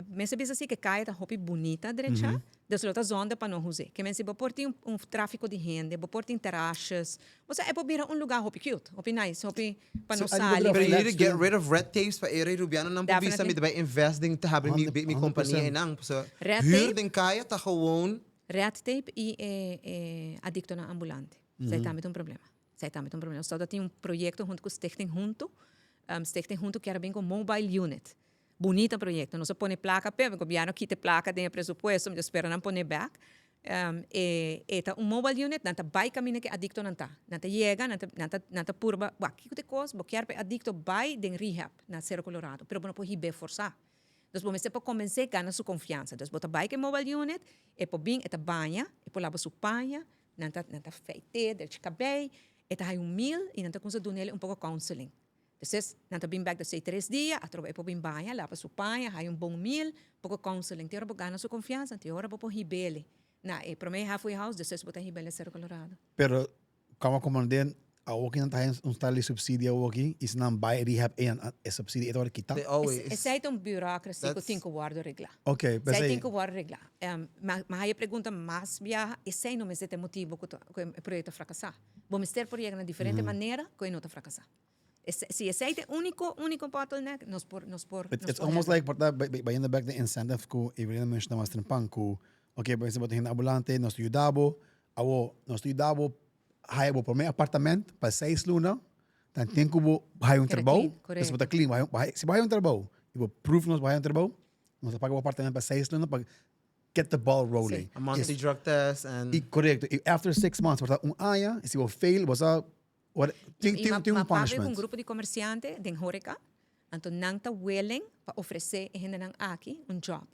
Me sabe assim que Caia tá roupa bonita direita, das outras ondas para não usar. Que me se por ter tráfico de renda, por ter terraças. Você é por vir lugar roupa cute, roupa nice, roupa para não So, sair. ano ba Pero you Let's need to get do- rid of red tapes para ere Rubiano ng pubisa Definitely. mi diba investing to have mi 100%. company inang. So, Red huur tape? din kaya ta gewoon. Red tape e adicto na ambulante. Isso aí também tem problema. Isso aí também tem problema. Só tem projeto junto com o Stichting Junto. Stichting Junto que era bem com mobile unit. Bonita projeto. Não se põe placa, o governo quita placa de presupuesto, mas espera não põe back. Eta mobile unit, nanta vai caminho que adicto nanta. Nanta chega, nanta purba, que te coisa, bo quer adicto vai den rehab na Cerro Colorado, pero não pode hibe forçar. Dus você pode convencer ganha sua confiança. Dus bota bike mobile unit, e po bing eta banha, e po lava sua panha, nanta feite, del cabelo, eta hai 1,000 e nanta kunsa doen ele pouco counseling. Dus nanta bing back de 3 dias, atrova e po bing banha, lava sua panha, hai bom 1,000, pouco counseling. Te ora po ganha sua confiança, te ora po hibele. Na e pro me halfway house, dus bota hibele Cerro Colorado. Pero, kama kumandin, awaki na tayo style subsidy awaki, is nang buy rehab e subsidy ito kita. They always. Essa é burocracia que That's- tem que guardar regla. Okay, Zij basta tem que guardar regla. Mas aí pergunta mais via, esse não me sente motivo que o projeto fracassar. Vamos ter projeto de diferente maneira que não está fracassar. Se esse é o único bottleneck, nós por It's almost like porta by in the back the incentive ko ibigay naman siya naman pang ko okay ba sa botin ambulante nos yudabo awo haya bo por may apartamento pa 6 luna tan tempo bo haya Kaya trabaho clean, correct. mas bota clean si haya trabaho ibo proof nos haya trabaho nos paga bo apartamento pa 6 luna pag get the ball rolling. A monthly drug test and Correcto. After 6 months, porta aya, se eu fail, você what tem com punishment. grupo de comerciante de Horeca, então não está willing para oferecer a gente aqui job.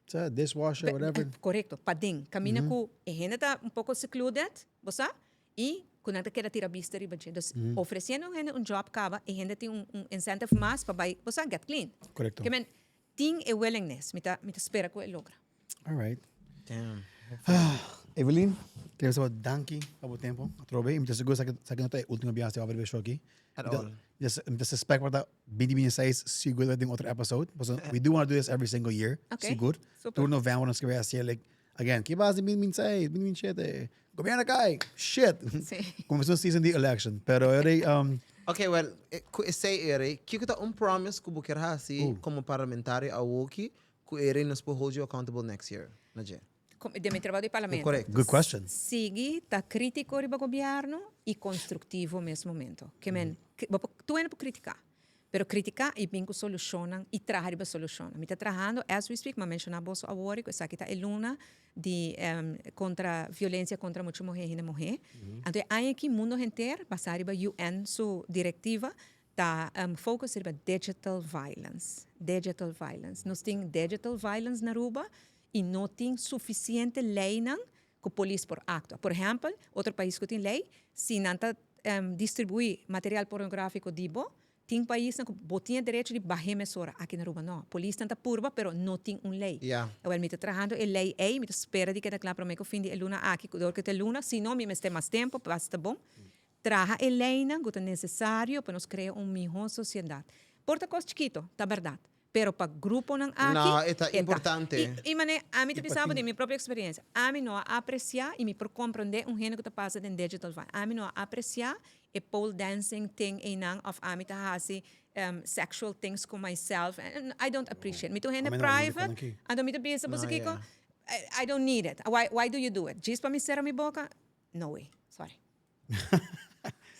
Sa dishwasher, whatever. Correcto, pading. Camina com a gente está pouco secluded, você? E quando a quer tirar vista riba de, oferecendo a gente job cava, a gente tem incentive mais para vai, você get clean. Correcto. Que men tem a willingness, me espera que logra. All right. damn. Evelyn, quero saber danke ao tempo. Trove, me seguro sa que tayo última biyahe over show aqui. At all. Just suspect what that bini size siguro ding other episode. Because we do want to do this every single year. Okay. Siguro. Super. Tu November nos kaya siya like again, kibas bini size, bini shit. Gobyerno kay. Shit. Sí. Começou season the election. Pero Okay, well, say ere, kiko promise ku bukira hasi como parlamentário a woki, ku ere nos po hold you accountable next year. Naje. De meu trabalho de parlamento. Correct. good question. Sigue, está crítico riba governo e construtivo nesse momento. Que men, tu é para criticar. Pero criticar e bem que solucionam e trazer riba soluciona. Me está trabalhando, as we speak, mas mencionamos agora que essa aqui está eluna de contra violência contra muitas mulheres e mulher. Então, aí aqui mundo inteiro, passar riba UN sua diretiva, tá focus riba digital violence. Digital violence. Nós temos digital violence na Aruba e não tem suficiente lei não que a polícia por acto. Por exemplo, outro país que tem lei, se não está distribuir material pornográfico dibo, tem país que botinha direito de barrer emissora. Aqui na Aruba não. A polícia tenta purba, pero não tem lei. Yeah. Eu me estou trabalhando em lei aí, me espera de que da claro para mim que o fim de luna aqui, que te luna, se não me tem mais tempo, basta bom. Traga a lei na, que é necessário para nós criar melhor sociedade. Porta coisa chiquito, tá verdade. Pero para grupo ng aqui, No, ito importante. E mané, a mim te pensava de minha própria experiência. A mim não apreciar e me por compreender gênero que está passando em digital. A mim não apreciar e pole dancing thing em nang of a mim tá hasi sexual things com myself. And I don't appreciate. Me to I hene mean, private. okay. Ando me to bisa No, bosa kiko. yeah. I don't need it. Why do you do it? Just para me ser a mi boca? No way. Sorry.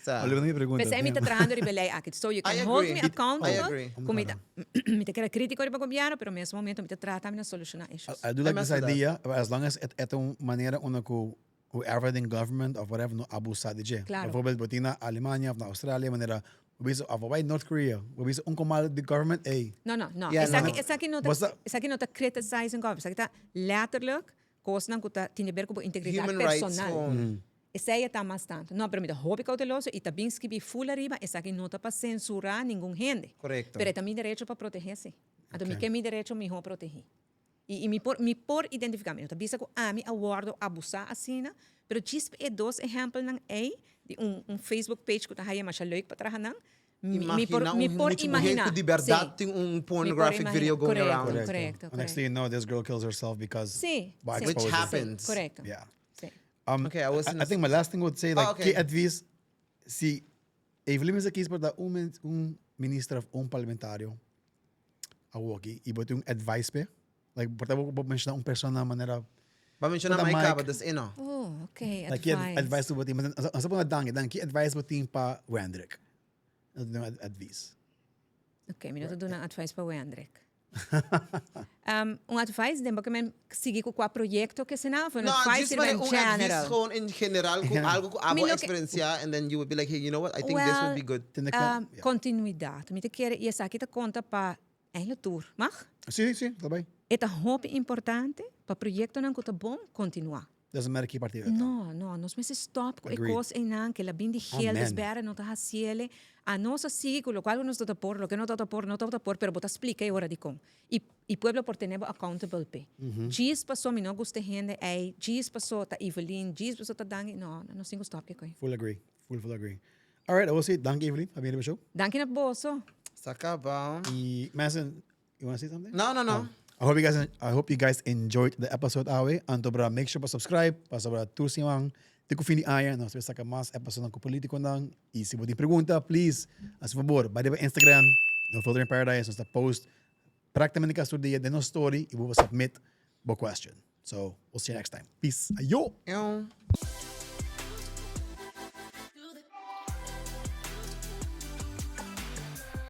Sa- Olha, minha pergunta. Basta me trabajando de belay akit. So you I can hold agree. me I accountable. agree. Kung me te queda crítico de gobyerno, pero mesmo momento me te trata na solucionar issues. I do like mess this with that. idea, as long as é uma maneira onde whoever the government of whatever no abusa de je. Claro. Bijvoorbeeld botin na Alemania of na Australia, maneira wees of North Korea, wees onkomal the government hey. No. Yeah, Esa no. aqui não Basta- tá criticizing government. Esa aqui tá letterlijk coisa não tá tinha ver com integridade Human rights personal. phone. Essa aí tá mais tanto. Não, pero me dá hobby cauteloso e também que be full arriba, essa aqui não tá para censurar nenhum gente. Correcto. Pero é também direito para proteger-se. A mim que é meu direito me proteger. E me por identificar, eu também sei que a mim awardo abusar assim, pero just é dois exemplos nang aí de Facebook page que tá aí mas leuk para trabalhar. Me por imaginar. De verdade tem pornographic imaginar. video going Correcto. around. Correcto. Next thing you know, this girl kills herself because Sim. by sim. Which exposure. happens. Correcto. Yeah. Sim. Okay, I wasn't- I think my last thing would say, like, okay. que advies, si eventualmente sa case para ministro of parlamentário, aqui, e bote advice pe, like, portava ko mencionar persona maneira, Ba mention na But the may mic- kaba das ino. Oh, okay. like, advice to bote, ang sa mga dangi, ki advice bote pa Wendrick. Advice. Okay, minuto doon ang advice pa Wendrick. Advice din, baka men sige ko kwa proyekto que sinal, for No, advice just in maar advies general. gewoon in general kung algo ko abo Milo- experiencia and then you would be like, hey, you know what? I think this would be good. Yeah. Continuidade. Mita kere, yes, aqui ta conta pa hele tour, mag? Sim, também. Eta hoop importante, pa proyekto nang kuta bom, continua. Doesn't matter que partido. No, nos meses stop ko Agreed. ekos enang que la bindi hel Amen. desbera no ta hasiele a nos así con lo cual nos tota por lo que no tota por pero bota explica e ora di com e pueblo por tener accountable pe gis passou me não gusta gente ei gis passou ta Evelyn gis passou ta dangi no singo stop que coi Full agree. Full agree. All right, I will say, thank you, Evelyn. Habi na ba show? danki na boso Saka ba? E, Mason, you want to say something? No. I hope you guys enjoyed the episode awe. Anto bra make sure pa subscribe, pa sobra tursimang tiku fini aya no sa ka mas episode ng politiko nang e se botin pergunta, please, as favor, ba ba Instagram, no filter in paradise, no post praticamente ka dia de no story, e vou submit bo question. So, we'll see you next time. Peace. Ayo. Yung...